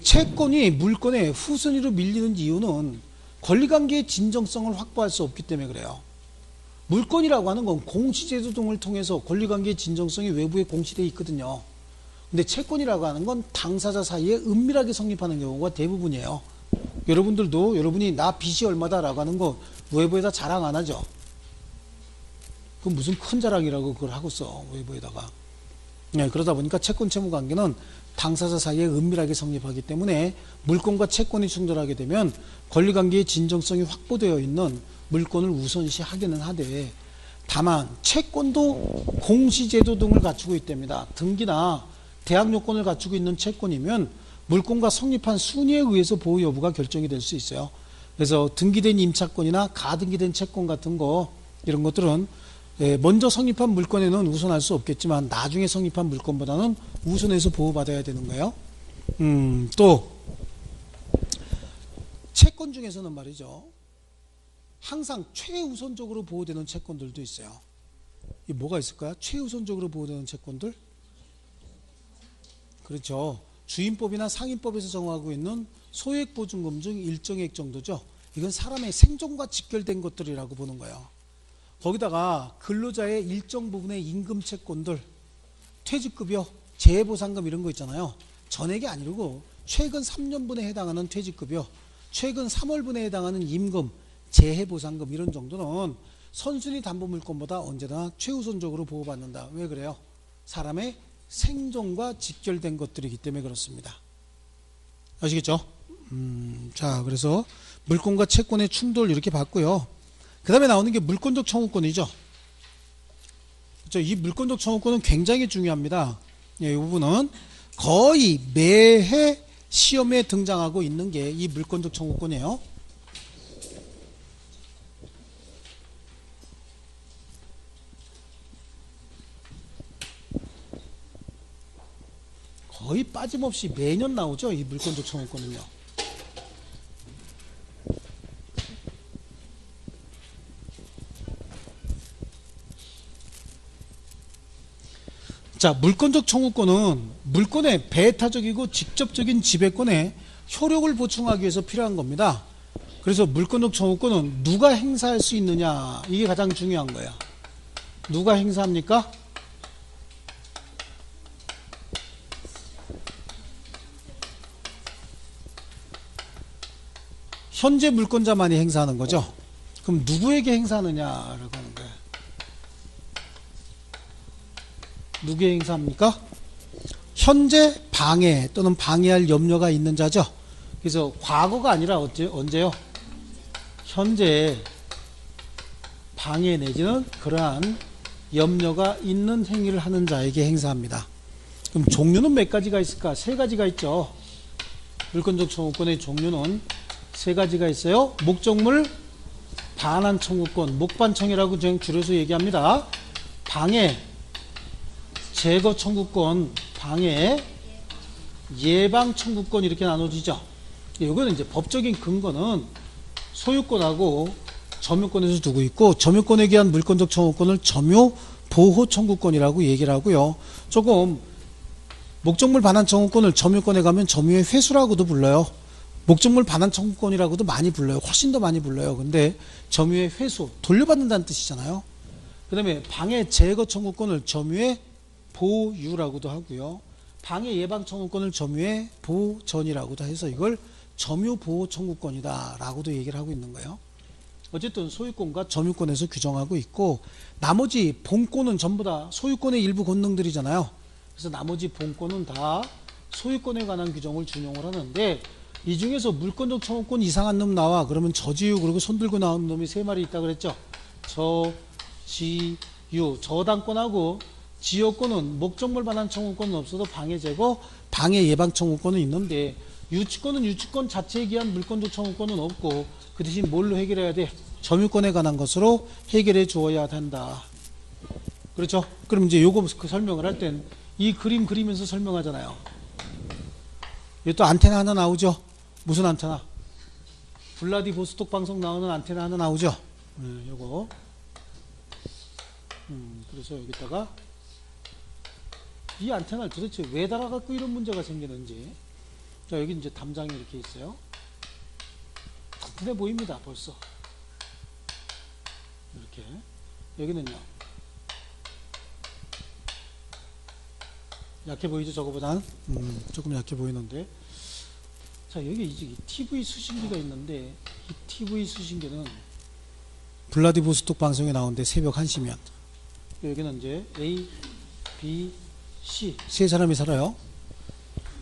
채권이 물권에 후순위로 밀리는 이유는 권리관계의 진정성을 확보할 수 없기 때문에 그래요. 물권이라고 하는 건 공시제도 등을 통해서 권리관계의 진정성이 외부에 공시되어 있거든요. 근데 채권이라고 하는 건 당사자 사이에 은밀하게 성립하는 경우가 대부분이에요. 여러분들도 여러분이 나 빚이 얼마다라고 하는 거 외부에다 자랑 안 하죠. 그건 무슨 큰 자랑이라고 그걸 하고 써, 외부에다가. 네, 그러다 보니까 채권 채무 관계는 당사자 사이에 은밀하게 성립하기 때문에 물권과 채권이 충돌하게 되면 권리관계의 진정성이 확보되어 있는 물권을 우선시하기는 하되, 다만 채권도 공시제도 등을 갖추고 있답니다. 등기나 대항 요건을 갖추고 있는 채권이면 물권과 성립한 순위에 의해서 보호 여부가 결정이 될 수 있어요. 그래서 등기된 임차권이나 가등기된 채권 같은 거, 이런 것들은 먼저 성립한 물권에는 우선할 수 없겠지만 나중에 성립한 물권보다는 우선해서 보호받아야 되는 거예요. 또 채권 중에서는 말이죠, 항상 최우선적으로 보호되는 채권들도 있어요. 이 뭐가 있을까요? 최우선적으로 보호되는 채권들? 그렇죠. 주임법이나 상임법에서 정하고 있는 소액보증금 중 일정액 정도죠. 이건 사람의 생존과 직결된 것들이라고 보는 거예요. 거기다가 근로자의 일정 부분의 임금 채권들, 퇴직급여, 재해보상금 이런 거 있잖아요. 전액이 아니고 최근 3년분에 해당하는 퇴직급여, 최근 3월분에 해당하는 임금, 재해보상금 이런 정도는 선순위 담보물권보다 언제나 최우선적으로 보호받는다. 왜 그래요? 사람의 생존과 직결된 것들이기 때문에 그렇습니다. 아시겠죠? 자, 그래서 물권과 채권의 충돌 이렇게 봤고요. 그 다음에 나오는 게 물권적 청구권이죠. 그렇죠? 이 물권적 청구권은 굉장히 중요합니다. 이 부분은 거의 매해 시험에 등장하고 있는 게 이 물권적 청구권이에요. 거의 빠짐없이 매년 나오죠. 이 물권적 청구권은요. 자, 물권적 청구권은 물권의 배타적이고 직접적인 지배권에 효력을 보충하기 위해서 필요한 겁니다. 그래서 물권적 청구권은 누가 행사할 수 있느냐, 이게 가장 중요한 거예요. 누가 행사합니까? 현재 물권자만이 행사하는 거죠. 그럼 누구에게 행사하느냐라고 하는 거예요. 누구에 행사합니까? 현재 방해 또는 방해할 염려가 있는 자죠. 그래서 과거가 아니라 언제요? 현재 방해 내지는 그러한 염려가 있는 행위를 하는 자에게 행사합니다. 그럼 종류는 몇 가지가 있을까? 세 가지가 있죠. 물권적 청구권의 종류는 세 가지가 있어요. 목적물 반환 청구권, 목반청이라고 줄여서 얘기합니다. 방해, 제거 청구권, 방해, 예방 청구권 이렇게 나눠지죠. 이거는 이제 법적인 근거는 소유권하고 점유권에서 두고 있고, 점유권에 대한 물권적 청구권을 점유 보호 청구권이라고 얘기를 하고요. 조금 목적물 반환 청구권을 점유권에 가면 점유의 회수라고도 불러요. 목적물 반환 청구권이라고도 많이 불러요. 훨씬 더 많이 불러요. 근데 점유의 회수, 돌려받는다는 뜻이잖아요. 그 다음에 방해 제거 청구권을 점유의 보유라고도 하고요. 방해 예방 청구권을 점유의 보전이라고도 해서 이걸 점유 보호 청구권이다 라고도 얘기를 하고 있는 거예요. 어쨌든 소유권과 점유권에서 규정하고 있고, 나머지 본권은 전부 다 소유권의 일부 권능들이잖아요. 그래서 나머지 본권은 다 소유권에 관한 규정을 준용을 하는데, 이 중에서 물권적 청구권 이상한 놈 나와 그러면 저지유, 그리고 손 들고 나오는 놈이 세 마리 있다 그랬죠. 저지유, 저당권하고 지역권은 목적물 반환 청구권은 없어도 방해 제거, 방해 예방 청구권은 있는데, 유치권은 유치권 자체에 기한 물권적 청구권은 없고, 그 대신 뭘로 해결해야 돼? 점유권에 관한 것으로 해결해 주어야 한다. 그렇죠? 그럼 이제 요거 설명을 할 땐 이 그림 그리면서 설명하잖아요. 여기 또 안테나 하나 나오죠? 무슨 안테나? 블라디보스톡 방송 나오는 안테나 하나 나오죠? 요거. 그래서 여기다가 이 안테나를 도대체 왜 달아갖고 이런 문제가 생기는지. 자, 여기 이제 담장이 이렇게 있어요. 튼튼해 보입니다, 벌써. 이렇게. 여기는요. 약해 보이죠, 저거보다는? 조금 약해 보이는데. 자, 여기 이제 TV 수신기가 있는데, 이 TV 수신기는 블라디보스톡 방송에 나오는데 새벽 1시면. 여기는 이제 A, B, C. 세 사람이 살아요.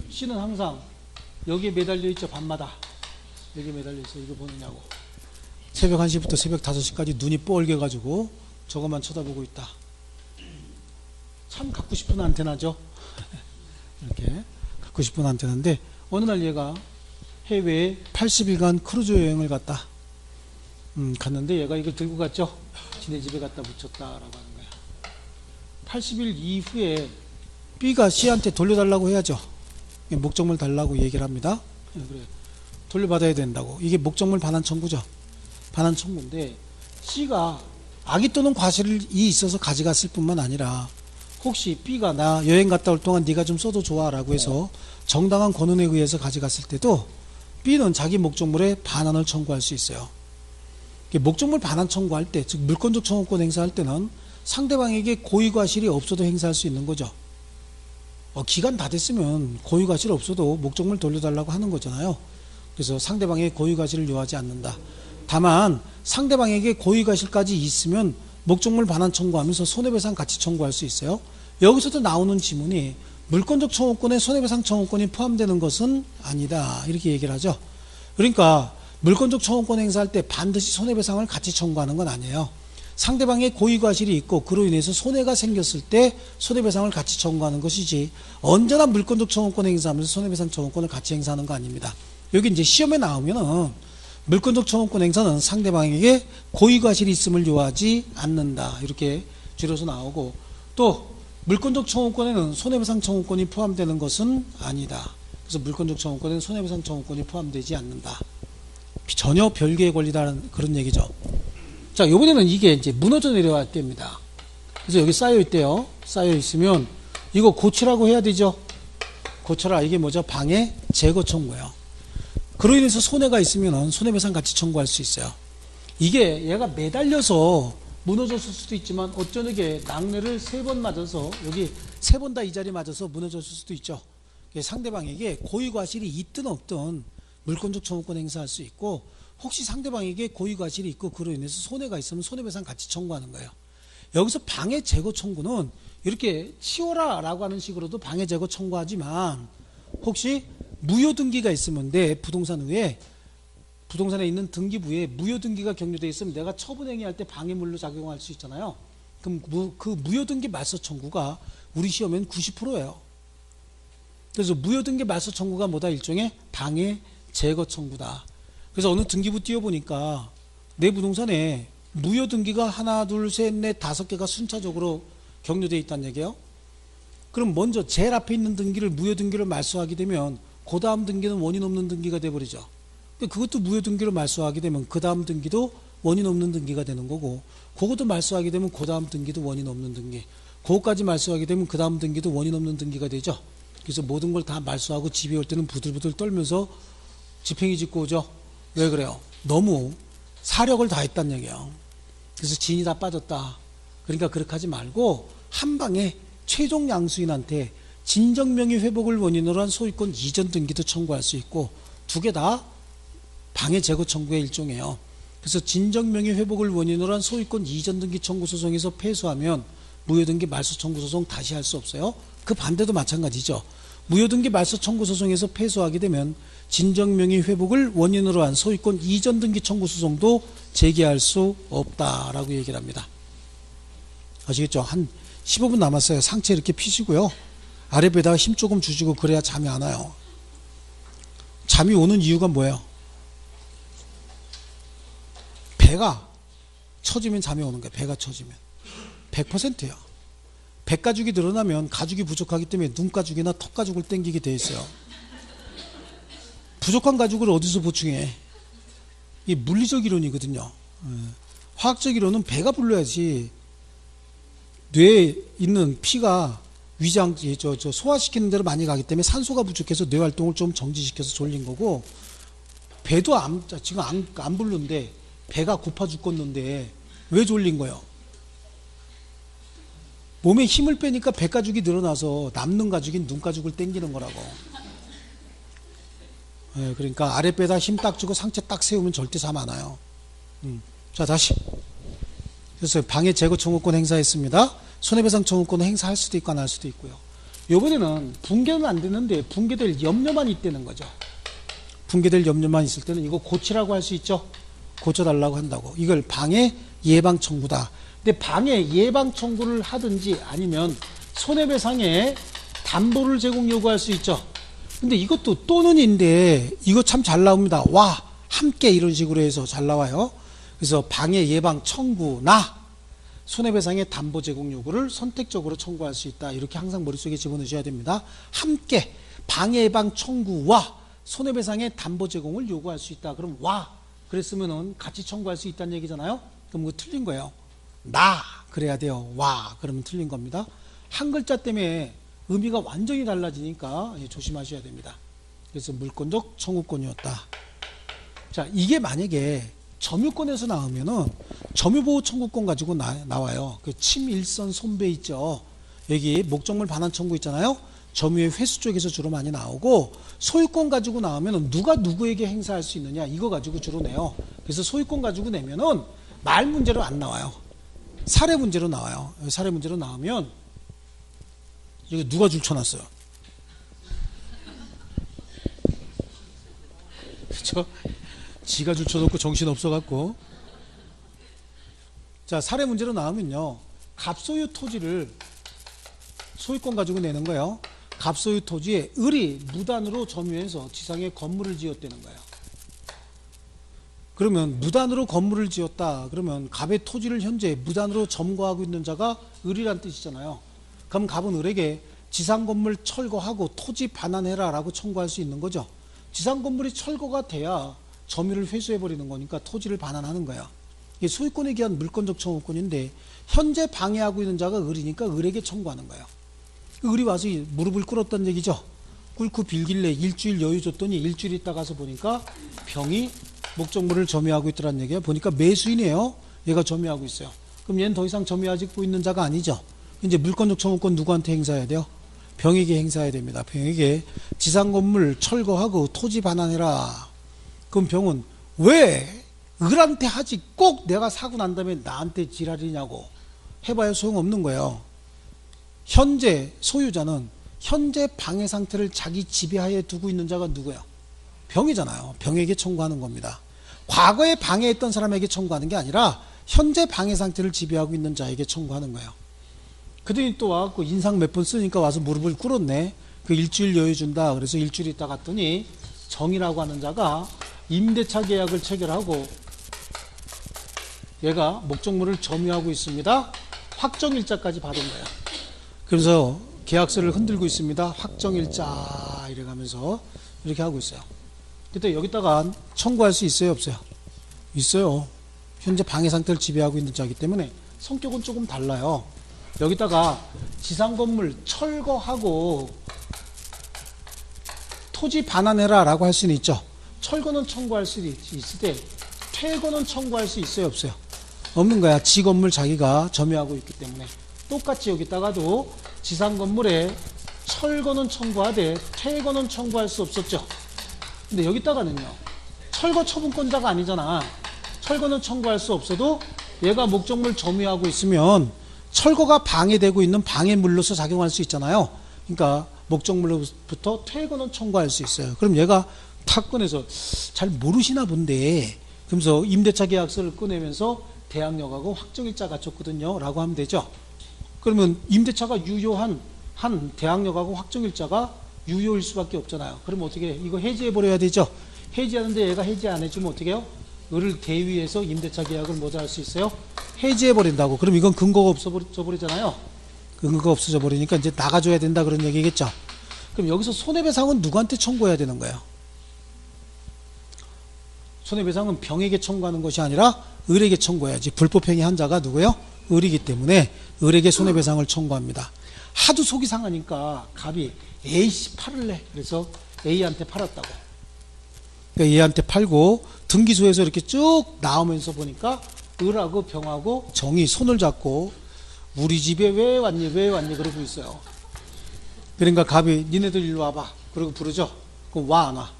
C는 항상 여기에 매달려 있죠, 밤마다. 여기에 매달려 있어. 이거 보느냐고. 새벽 1시부터 새벽 5시까지 눈이 뻘개가지고 저것만 쳐다보고 있다. 참 갖고 싶은 안테나죠. 이렇게 갖고 싶은 안테나인데, 어느 날 얘가 해외에 80일간 크루즈 여행을 갔다. 갔는데 얘가 이걸 들고 갔죠. 지네 집에 갖다 붙였다라고 하는 거야. 80일 이후에 B가 C한테 돌려달라고 해야죠. 목적물 달라고 얘기를 합니다. 그래, 돌려받아야 된다고. 이게 목적물 반환 청구죠. 반환 청구인데 C가 악의 또는 과실이 있어서 가져갔을 뿐만 아니라 혹시 B가 나 여행 갔다 올 동안 네가 좀 써도 좋아 라고 해서 정당한 권한에 의해서 가져갔을 때도 B는 자기 목적물에 반환을 청구할 수 있어요. 목적물 반환 청구할 때, 즉 물권적 청구권 행사할 때는 상대방에게 고의과실이 없어도 행사할 수 있는 거죠. 기간 다 됐으면 고의과실 없어도 목적물 돌려달라고 하는 거잖아요. 그래서 상대방의 고의과실을 요하지 않는다. 다만 상대방에게 고의과실까지 있으면 목적물 반환 청구하면서 손해배상 같이 청구할 수 있어요. 여기서도 나오는 지문이 물권적 청구권에 손해배상 청구권이 포함되는 것은 아니다, 이렇게 얘기를 하죠. 그러니까 물권적 청구권 행사할 때 반드시 손해배상을 같이 청구하는 건 아니에요. 상대방의 고의과실이 있고 그로 인해서 손해가 생겼을 때 손해배상을 같이 청구하는 것이지 언제나 물권적 청구권 행사하면서 손해배상 청구권을 같이 행사하는 거 아닙니다. 여기 이제 시험에 나오면은 물권적 청구권 행사는 상대방에게 고의과실이 있음을 요하지 않는다, 이렇게 줄여서 나오고, 또 물권적 청구권에는 손해배상 청구권이 포함되는 것은 아니다. 그래서 물권적 청구권에는 손해배상 청구권이 포함되지 않는다. 전혀 별개의 권리다라는 그런 얘기죠. 자, 이번에는 이게 이제 무너져 내려갈 때입니다. 그래서 여기 쌓여 있대요. 쌓여 있으면 이거 고치라고 해야 되죠. 고쳐라. 이게 뭐죠? 방해 제거 청구예요. 그로 인해서 손해가 있으면 손해배상 같이 청구할 수 있어요. 이게 얘가 매달려서 무너졌을 수도 있지만 어쩌게 낙뢰를 3번 맞아서 여기 3번 다 이 자리 맞아서 무너졌을 수도 있죠. 상대방에게 고의과실이 있든 없든 물권적 청구권 행사할 수 있고, 혹시 상대방에게 고의과실이 있고 그로 인해서 손해가 있으면 손해배상 같이 청구하는 거예요. 여기서 방해 제거 청구는 이렇게 치워라 라고 하는 식으로도 방해 제거 청구하지만, 혹시 무효등기가 있으면 내 부동산에 있는 등기부에 무효등기가 격려되어 있으면 내가 처분행위할 때 방해물로 작용할 수 있잖아요. 그럼 그 무효등기 말소 청구가 우리 시험엔 90%예요. 그래서 무효등기 말소 청구가 뭐다? 일종의 방해 제거 청구다. 그래서 어느 등기부 띄워보니까 내 부동산에 무효등기가 하나, 둘, 셋, 넷, 5개가 순차적으로 격려되어 있다는 얘기예요. 그럼 먼저 제일 앞에 있는 등기를 무효등기를 말소하게 되면 그 다음 등기는 원인 없는 등기가 돼버리죠. 그것도 무효등기로 말소하게 되면 그 다음 등기도 원인 없는 등기가 되는 거고, 그것도 말소하게 되면 그 다음 등기도 원인 없는 등기, 그것까지 말소하게 되면 그 다음 등기도 원인 없는 등기가 되죠. 그래서 모든 걸 다 말소하고 집에 올 때는 부들부들 떨면서 집행이 짓고 오죠. 왜 그래요? 너무 사력을 다했다는 얘기예요. 그래서 진이 다 빠졌다. 그러니까 그렇게 하지 말고 한 방에 최종 양수인한테 진정명의 회복을 원인으로 한 소유권 이전 등기도 청구할 수 있고, 두 개 다 방해 제거 청구의 일종이에요. 그래서 진정명의 회복을 원인으로 한 소유권 이전 등기 청구 소송에서 패소하면 무효등기 말소 청구 소송 다시 할 수 없어요. 그 반대도 마찬가지죠. 무효등기 말소 청구 소송에서 패소하게 되면 진정명의 회복을 원인으로 한 소유권 이전 등기 청구 소송도 제기할 수 없다라고 얘기를 합니다. 아시겠죠? 한 15분 남았어요. 상체 이렇게 피시고요. 아랫배에다가 힘 조금 주시고 그래야 잠이 안 와요. 잠이 오는 이유가 뭐예요? 배가 처지면 잠이 오는 거예요. 배가 처지면 100%예요. 배가죽이 늘어나면 가죽이 부족하기 때문에 눈가죽이나 턱가죽을 땡기게 돼 있어요. 부족한 가죽을 어디서 보충해? 이게 물리적 이론이거든요. 화학적 이론은 배가 불러야지 뇌에 있는 피가 위장, 소화시키는 대로 많이 가기 때문에 산소가 부족해서 뇌 활동을 좀 정지시켜서 졸린 거고, 배도 지금 안 부르는데 배가 고파 죽겠는데 왜 졸린 거예요? 몸에 힘을 빼니까 배가죽이 늘어나서 남는 가죽인 눈가죽을 당기는 거라고. 그러니까 아랫배에다 힘 딱 주고 상체 딱 세우면 절대 잠 안 와요. 자, 다시. 그래서 방해 제거 청구권 행사했습니다. 손해배상 청구권은 행사할 수도 있고 안 할 수도 있고요. 이번에는 붕괴는 안 되는데 붕괴될 염려만 있다는 거죠. 붕괴될 염려만 있을 때는 이거 고치라고 할 수 있죠. 고쳐달라고 한다고. 이걸 방해 예방 청구다. 근데 방해 예방 청구를 하든지 아니면 손해배상에 담보를 제공 요구할 수 있죠. 근데 이것도 또는인데 이거 참 잘 나옵니다. 와, 함께 이런 식으로 해서 잘 나와요. 그래서 방해 예방 청구나 손해배상의 담보 제공 요구를 선택적으로 청구할 수 있다. 이렇게 항상 머릿속에 집어넣으셔야 됩니다. 함께 방해 예방 청구와 손해배상의 담보 제공을 요구할 수 있다. 그럼 와 그랬으면은 같이 청구할 수 있다는 얘기잖아요. 그럼 그거 틀린 거예요. 나 그래야 돼요. 와 그러면 틀린 겁니다. 한 글자 때문에 의미가 완전히 달라지니까 조심하셔야 됩니다. 그래서 물권적 청구권이었다. 자, 이게 만약에 점유권에서 나오면은 점유보호 청구권 가지고 나와요. 그 침일선 손배 있죠. 여기 목적물 반환 청구 있잖아요. 점유의 회수 쪽에서 주로 많이 나오고, 소유권 가지고 나오면은 누가 누구에게 행사할 수 있느냐 이거 가지고 주로 내요. 그래서 소유권 가지고 내면은 말 문제로 안 나와요. 사례 문제로 나와요. 사례 문제로 나오면 이거 누가 줄쳐놨어요? 그렇죠? 지가 줄쳐놓고 정신 없어갖고. 자, 사례 문제로 나오면요, 갑소유 토지를 소유권 가지고 내는 거예요. 갑소유 토지에 을이 무단으로 점유해서 지상에 건물을 지었다는 거예요. 그러면 무단으로 건물을 지었다 그러면 갑의 토지를 현재 무단으로 점거하고 있는 자가 을이란 뜻이잖아요. 그럼 갑은 을에게 지상건물 철거하고 토지 반환해라 라고 청구할 수 있는 거죠. 지상건물이 철거가 돼야 점유를 회수해버리는 거니까 토지를 반환하는 거야. 이게 소유권에 기한 물권적 청구권인데 현재 방해하고 있는 자가 을이니까 을에게 청구하는 거예요. 을이 와서 무릎을 꿇었다는 얘기죠. 꿇고 빌길래 일주일 여유 줬더니 일주일 있다 가서 보니까 병이 목적물을 점유하고 있더란 얘기예요. 보니까 매수인이에요. 얘가 점유하고 있어요. 그럼 얘는 더 이상 점유하고 있는 자가 아니죠. 이제 물권적 청구권 누구한테 행사해야 돼요? 병에게 행사해야 됩니다. 병에게 지상건물 철거하고 토지 반환해라. 그럼 병은 왜 을한테 하지 꼭 내가 사고 난 다음에 나한테 지랄이냐고 해봐야 소용없는 거예요. 현재 소유자는 현재 방해 상태를 자기 지배하에 두고 있는 자가 누구예요? 병이잖아요. 병에게 청구하는 겁니다. 과거에 방해했던 사람에게 청구하는 게 아니라 현재 방해 상태를 지배하고 있는 자에게 청구하는 거예요. 그들이 또 와갖고 인상 몇 번 쓰니까 와서 무릎을 꿇었네. 그 일주일 여유 준다. 그래서 일주일 있다 갔더니 정이라고 하는 자가 임대차 계약을 체결하고 얘가 목적물을 점유하고 있습니다. 확정일자까지 받은 거야. 그래서 계약서를 흔들고 있습니다. 확정일자 이래가면서 이렇게 하고 있어요. 그때 여기다가 청구할 수 있어요, 없어요? 있어요. 현재 방해 상태를 지배하고 있는 자이기 때문에 성격은 조금 달라요. 여기다가 지상건물 철거하고 토지 반환해라 라고 할 수는 있죠. 철거는 청구할 수 있을 때 퇴거는 청구할 수 있어요, 없어요? 없는 거야. 지건물 자기가 점유하고 있기 때문에. 똑같이 여기다가도 지상건물에 철거는 청구하되 퇴거는 청구할 수 없었죠. 근데 여기다가는요, 철거 처분권자가 아니잖아. 철거는 청구할 수 없어도 얘가 목적물 점유하고 있으면 철거가 방해되고 있는 방해물로서 작용할 수 있잖아요. 그러니까 목적물로부터 퇴거는 청구할 수 있어요. 그럼 얘가 탁 꺼내서 잘 모르시나 본데 그러면서 임대차 계약서를 꺼내면서 대항력하고 확정일자 갖췄거든요 라고 하면 되죠. 그러면 임대차가 유효한 한 대항력하고 확정일자가 유효일 수밖에 없잖아요. 그럼 어떻게 해? 이거 해지해버려야 되죠. 해지하는데 얘가 해지 안 해주면 어떻게 해요? 을을 대위해서 임대차 계약을 뭐다 할 수 있어요? 해지해버린다고. 그럼 이건 근거가 없어져 버리잖아요. 근거가 없어져 버리니까 이제 나가줘야 된다 그런 얘기겠죠. 그럼 여기서 손해배상은 누구한테 청구해야 되는 거예요? 손해배상은 병에게 청구하는 것이 아니라 을에게 청구해야지. 불법행위 한 자가 누구예요? 을이기 때문에 을에게 손해배상을 청구합니다. 하도 속이 상하니까 갑이 A씨 팔을래. 그래서 A한테 팔았다고. 그러니까 얘한테 팔고 등기소에서 이렇게 쭉 나오면서 보니까 을하고 병하고 정이 손을 잡고 우리 집에 왜 왔니 왜 왔니 그러고 있어요. 그러니까 갑이 니네들 일로 와봐 그러고 부르죠. 그럼 와 안 와?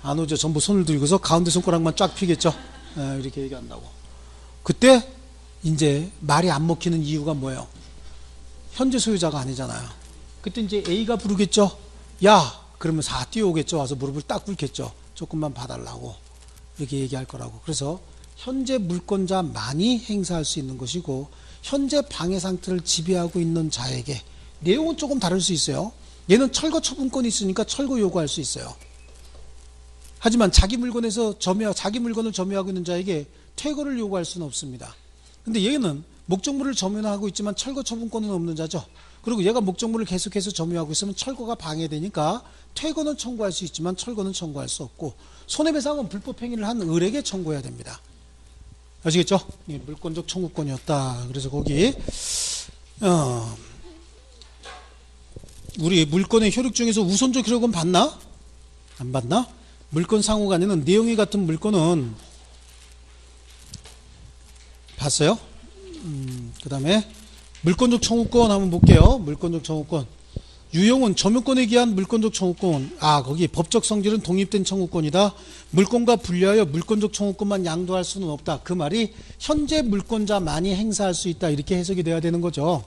안 오죠. 전부 손을 들고서 가운데 손가락만 쫙 피겠죠. 이렇게 얘기한다고. 그때 이제 말이 안 먹히는 이유가 뭐예요? 현재 소유자가 아니잖아요. 그때 이제 A가 부르겠죠. 야 그러면 4 뛰어오겠죠. 와서 무릎을 딱 꿇겠죠. 조금만 봐달라고 이렇게 얘기할 거라고. 그래서 현재 물권자만이 행사할 수 있는 것이고 현재 방해 상태를 지배하고 있는 자에게 내용은 조금 다를 수 있어요. 얘는 철거 처분권이 있으니까 철거 요구할 수 있어요. 하지만 자기 물건에서 자기 물건을 점유하고 있는 자에게 퇴거를 요구할 수는 없습니다. 근데 얘는 목적물을 점유하고 있지만 철거 처분권은 없는 자죠. 그리고 얘가 목적물을 계속해서 점유하고 있으면 철거가 방해되니까 퇴거는 청구할 수 있지만 철거는 청구할 수 없고, 손해배상은 불법행위를 한 을에게 청구해야 됩니다. 아시겠죠? 물권적 청구권이었다. 그래서 거기 우리 물권의 효력 중에서 우선적 효력은 받나? 안 받나? 물권 상호간에는 내용이 같은 물권은 봤어요? 그 다음에 물권적 청구권 한번 볼게요. 물권적 청구권. 유형은 점유권에 기한 물권적 청구권. 거기 법적 성질은 독립된 청구권이다. 물권과 분리하여 물권적 청구권만 양도할 수는 없다. 그 말이 현재 물권자만이 행사할 수 있다. 이렇게 해석이 돼야 되는 거죠.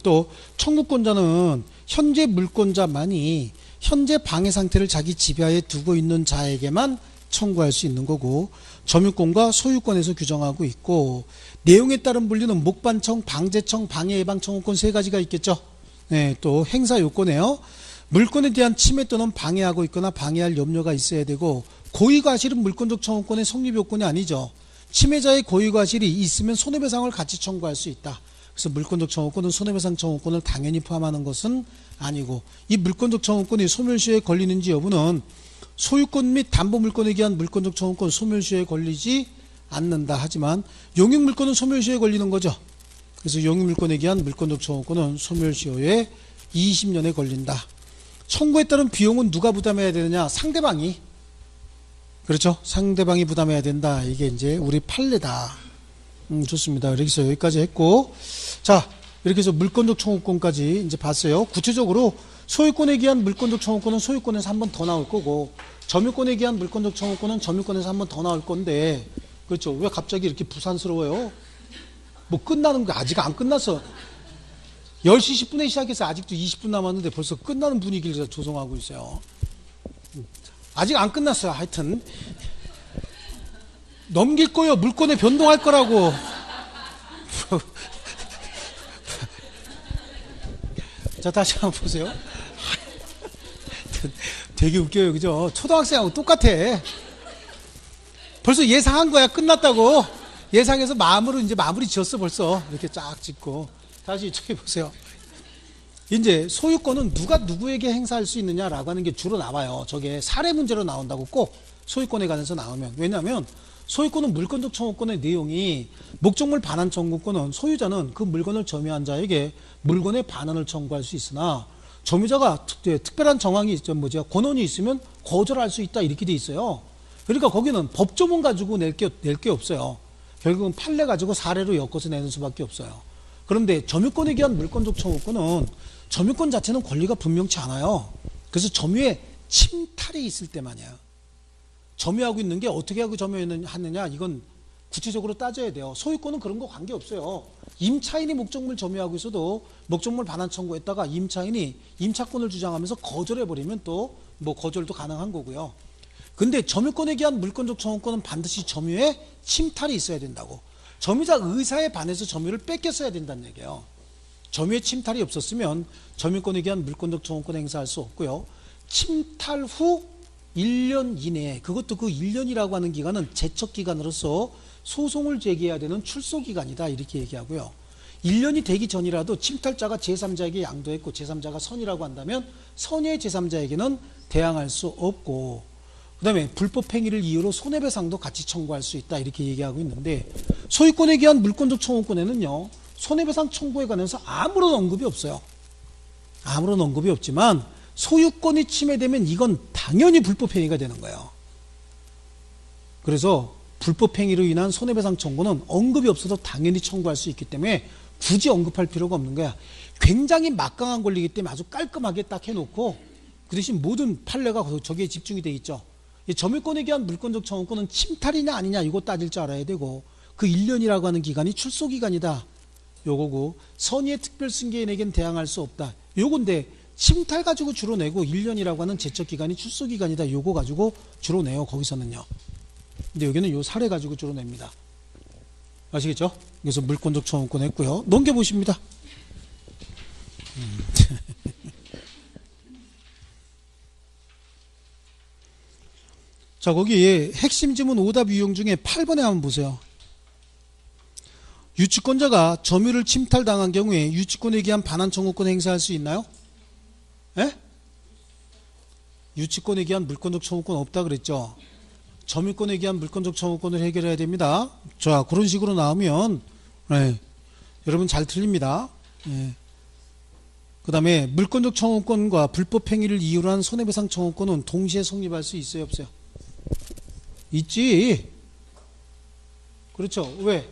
또 청구권자는 현재 물권자만이 현재 방해 상태를 자기 지배하에 두고 있는 자에게만 청구할 수 있는 거고, 점유권과 소유권에서 규정하고 있고, 내용에 따른 분류는 목반청, 방제청, 방해예방 청구권 세 가지가 있겠죠. 네, 또 행사 요건에요. 물권에 대한 침해 또는 방해하고 있거나 방해할 염려가 있어야 되고, 고의과실은 물권적 청구권의 성립 요건이 아니죠. 침해자의 고의과실이 있으면 손해배상을 같이 청구할 수 있다. 그래서 물권적 청구권은 손해배상 청구권을 당연히 포함하는 것은 아니고, 이 물권적 청구권이 소멸시효에 걸리는지 여부는 소유권 및 담보물권에 기한 물권적 청구권 소멸시효에 걸리지 않는다. 하지만 용익물권은 소멸시효에 걸리는 거죠. 그래서 용익물권에 기한 물권적 청구권은 소멸시효에 20년에 걸린다. 청구에 따른 비용은 누가 부담해야 되느냐? 상대방이. 그렇죠? 상대방이 부담해야 된다. 이게 이제 우리 판례다. 좋습니다. 이렇게 해서 여기까지 했고, 자, 이렇게 해서 물권적 청구권까지 이제 봤어요. 구체적으로 소유권에 기한 물권적 청구권은 소유권에서 한 번 더 나올 거고, 점유권에 기한 물권적 청구권은 점유권에서 한 번 더 나올 건데, 그렇죠? 왜 갑자기 이렇게 부산스러워요? 뭐 끝나는 거 아직 안 끝났어. 10시 10분에 시작해서 아직도 20분 남았는데 벌써 끝나는 분위기를 조성하고 있어요. 아직 안 끝났어요. 하여튼 넘길 거요. 물권에 변동할 거라고. 자, 다시 한번 보세요. 되게 웃겨요. 그죠? 초등학생하고 똑같아. 벌써 예상한 거야. 끝났다고. 예상해서 마음으로 이제 마무리 지었어. 벌써. 이렇게 쫙 짓고. 다시 이쪽에 보세요. 이제 소유권은 누가 누구에게 행사할 수 있느냐라고 하는 게 주로 나와요. 저게 사례 문제로 나온다고 꼭 소유권에 관해서 나오면. 왜냐하면 소유권은 물권적 청구권의 내용이 목적물 반환 청구권은 소유자는 그 물건을 점유한 자에게 물건의 반환을 청구할 수 있으나, 점유자가 특별한 정황이 권한이 있으면 거절할 수 있다. 이렇게 돼 있어요. 그러니까 거기는 법조문 가지고 낼 게 없어요. 결국은 판례 가지고 사례로 엮어서 내는 수밖에 없어요. 그런데 점유권에 기한 물권적 청구권은 점유권 자체는 권리가 분명치 않아요. 그래서 점유에 침탈이 있을 때만이야. 점유하고 있는 게 어떻게 하고 점유하느냐, 이건 구체적으로 따져야 돼요. 소유권은 그런 거 관계없어요. 임차인이 목적물 점유하고 있어도 목적물 반환 청구했다가 임차인이 임차권을 주장하면서 거절해버리면 또 뭐 거절도 가능한 거고요. 근데 점유권에 기한 물권적 청구권은 반드시 점유에 침탈이 있어야 된다고. 점유자 의사에 반해서 점유를 뺏겼어야 된다는 얘기예요. 점유에 침탈이 없었으면 점유권에 기한 물권적 청구권 행사할 수 없고요. 침탈 후 1년 이내에, 그것도 그 1년이라고 하는 기간은 제척기간으로서 소송을 제기해야 되는 출소기간이다. 이렇게 얘기하고요. 1년이 되기 전이라도 침탈자가 제3자에게 양도했고 제3자가 선이라고 한다면 선의 제3자에게는 대항할 수 없고, 그 다음에 불법행위를 이유로 손해배상도 같이 청구할 수 있다. 이렇게 얘기하고 있는데, 소유권에 기한 물권적 청구권에는요, 손해배상 청구에 관해서 아무런 언급이 없어요. 아무런 언급이 없지만 소유권이 침해되면 이건 당연히 불법행위가 되는 거예요. 그래서 불법행위로 인한 손해배상 청구는 언급이 없어도 당연히 청구할 수 있기 때문에 굳이 언급할 필요가 없는 거야. 굉장히 막강한 권리이기 때문에 아주 깔끔하게 딱 해놓고, 그 대신 모든 판례가 저기에 집중이 돼 있죠. 이 점유권에 기한 물권적 청구권은 침탈이냐 아니냐 이거 따질 줄 알아야 되고, 그 1년이라고 하는 기간이 출소기간이다. 요거고, 선의의 특별승계인에겐 대항할 수 없다. 요건데 침탈 가지고 주로 내고 1년이라고 하는 제척기간이 출소기간이다. 요거 가지고 주로 내요. 거기서는요. 근데 여기는 요 사례 가지고 주로 냅니다. 아시겠죠? 그래서 물권적 청구권 했고요. 넘겨보십니다. 자, 거기 핵심 지문 오답 유형 중에 8번에 한번 보세요. 유치권자가 점유를 침탈당한 경우에 유치권에 기한 반환 청구권 행사할 수 있나요? 예? 유치권에 기한 물권적 청구권 없다 그랬죠. 점유권에 기한 물권적 청구권을 해결해야 됩니다. 자, 그런 식으로 나오면 여러분 잘 틀립니다. 그 다음에 물권적 청구권과 불법 행위를 이유로 한 손해배상 청구권은 동시에 성립할 수 있어요, 없어요? 있지. 그렇죠. 왜?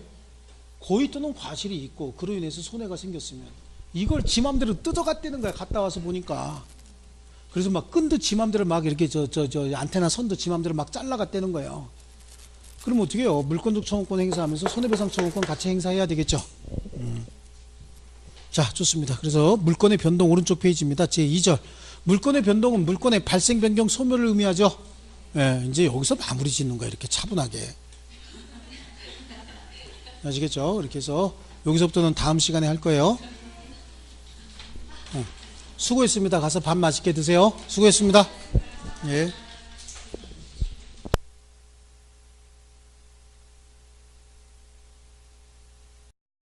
고의 또는 과실이 있고 그로 인해서 손해가 생겼으면 이걸 지 맘대로 뜯어갔다는 거야. 갔다 와서 보니까. 그래서 막 끈도 지 맘대로 막 이렇게 저 안테나 선도 지 맘대로 막 잘라갔다는 거예요. 그럼 어떻게 해요? 물권적 청구권 행사하면서 손해배상 청구권 같이 행사해야 되겠죠. 자, 좋습니다. 그래서 물권의 변동 오른쪽 페이지입니다. 제2절. 물권의 변동은 물권의 발생, 변경, 소멸을 의미하죠. 이제 여기서 마무리 짓는 거예요. 이렇게 차분하게. 아시겠죠? 이렇게 해서 여기서부터는 다음 시간에 할 거예요. 수고했습니다. 가서 밥 맛있게 드세요. 수고했습니다. 예.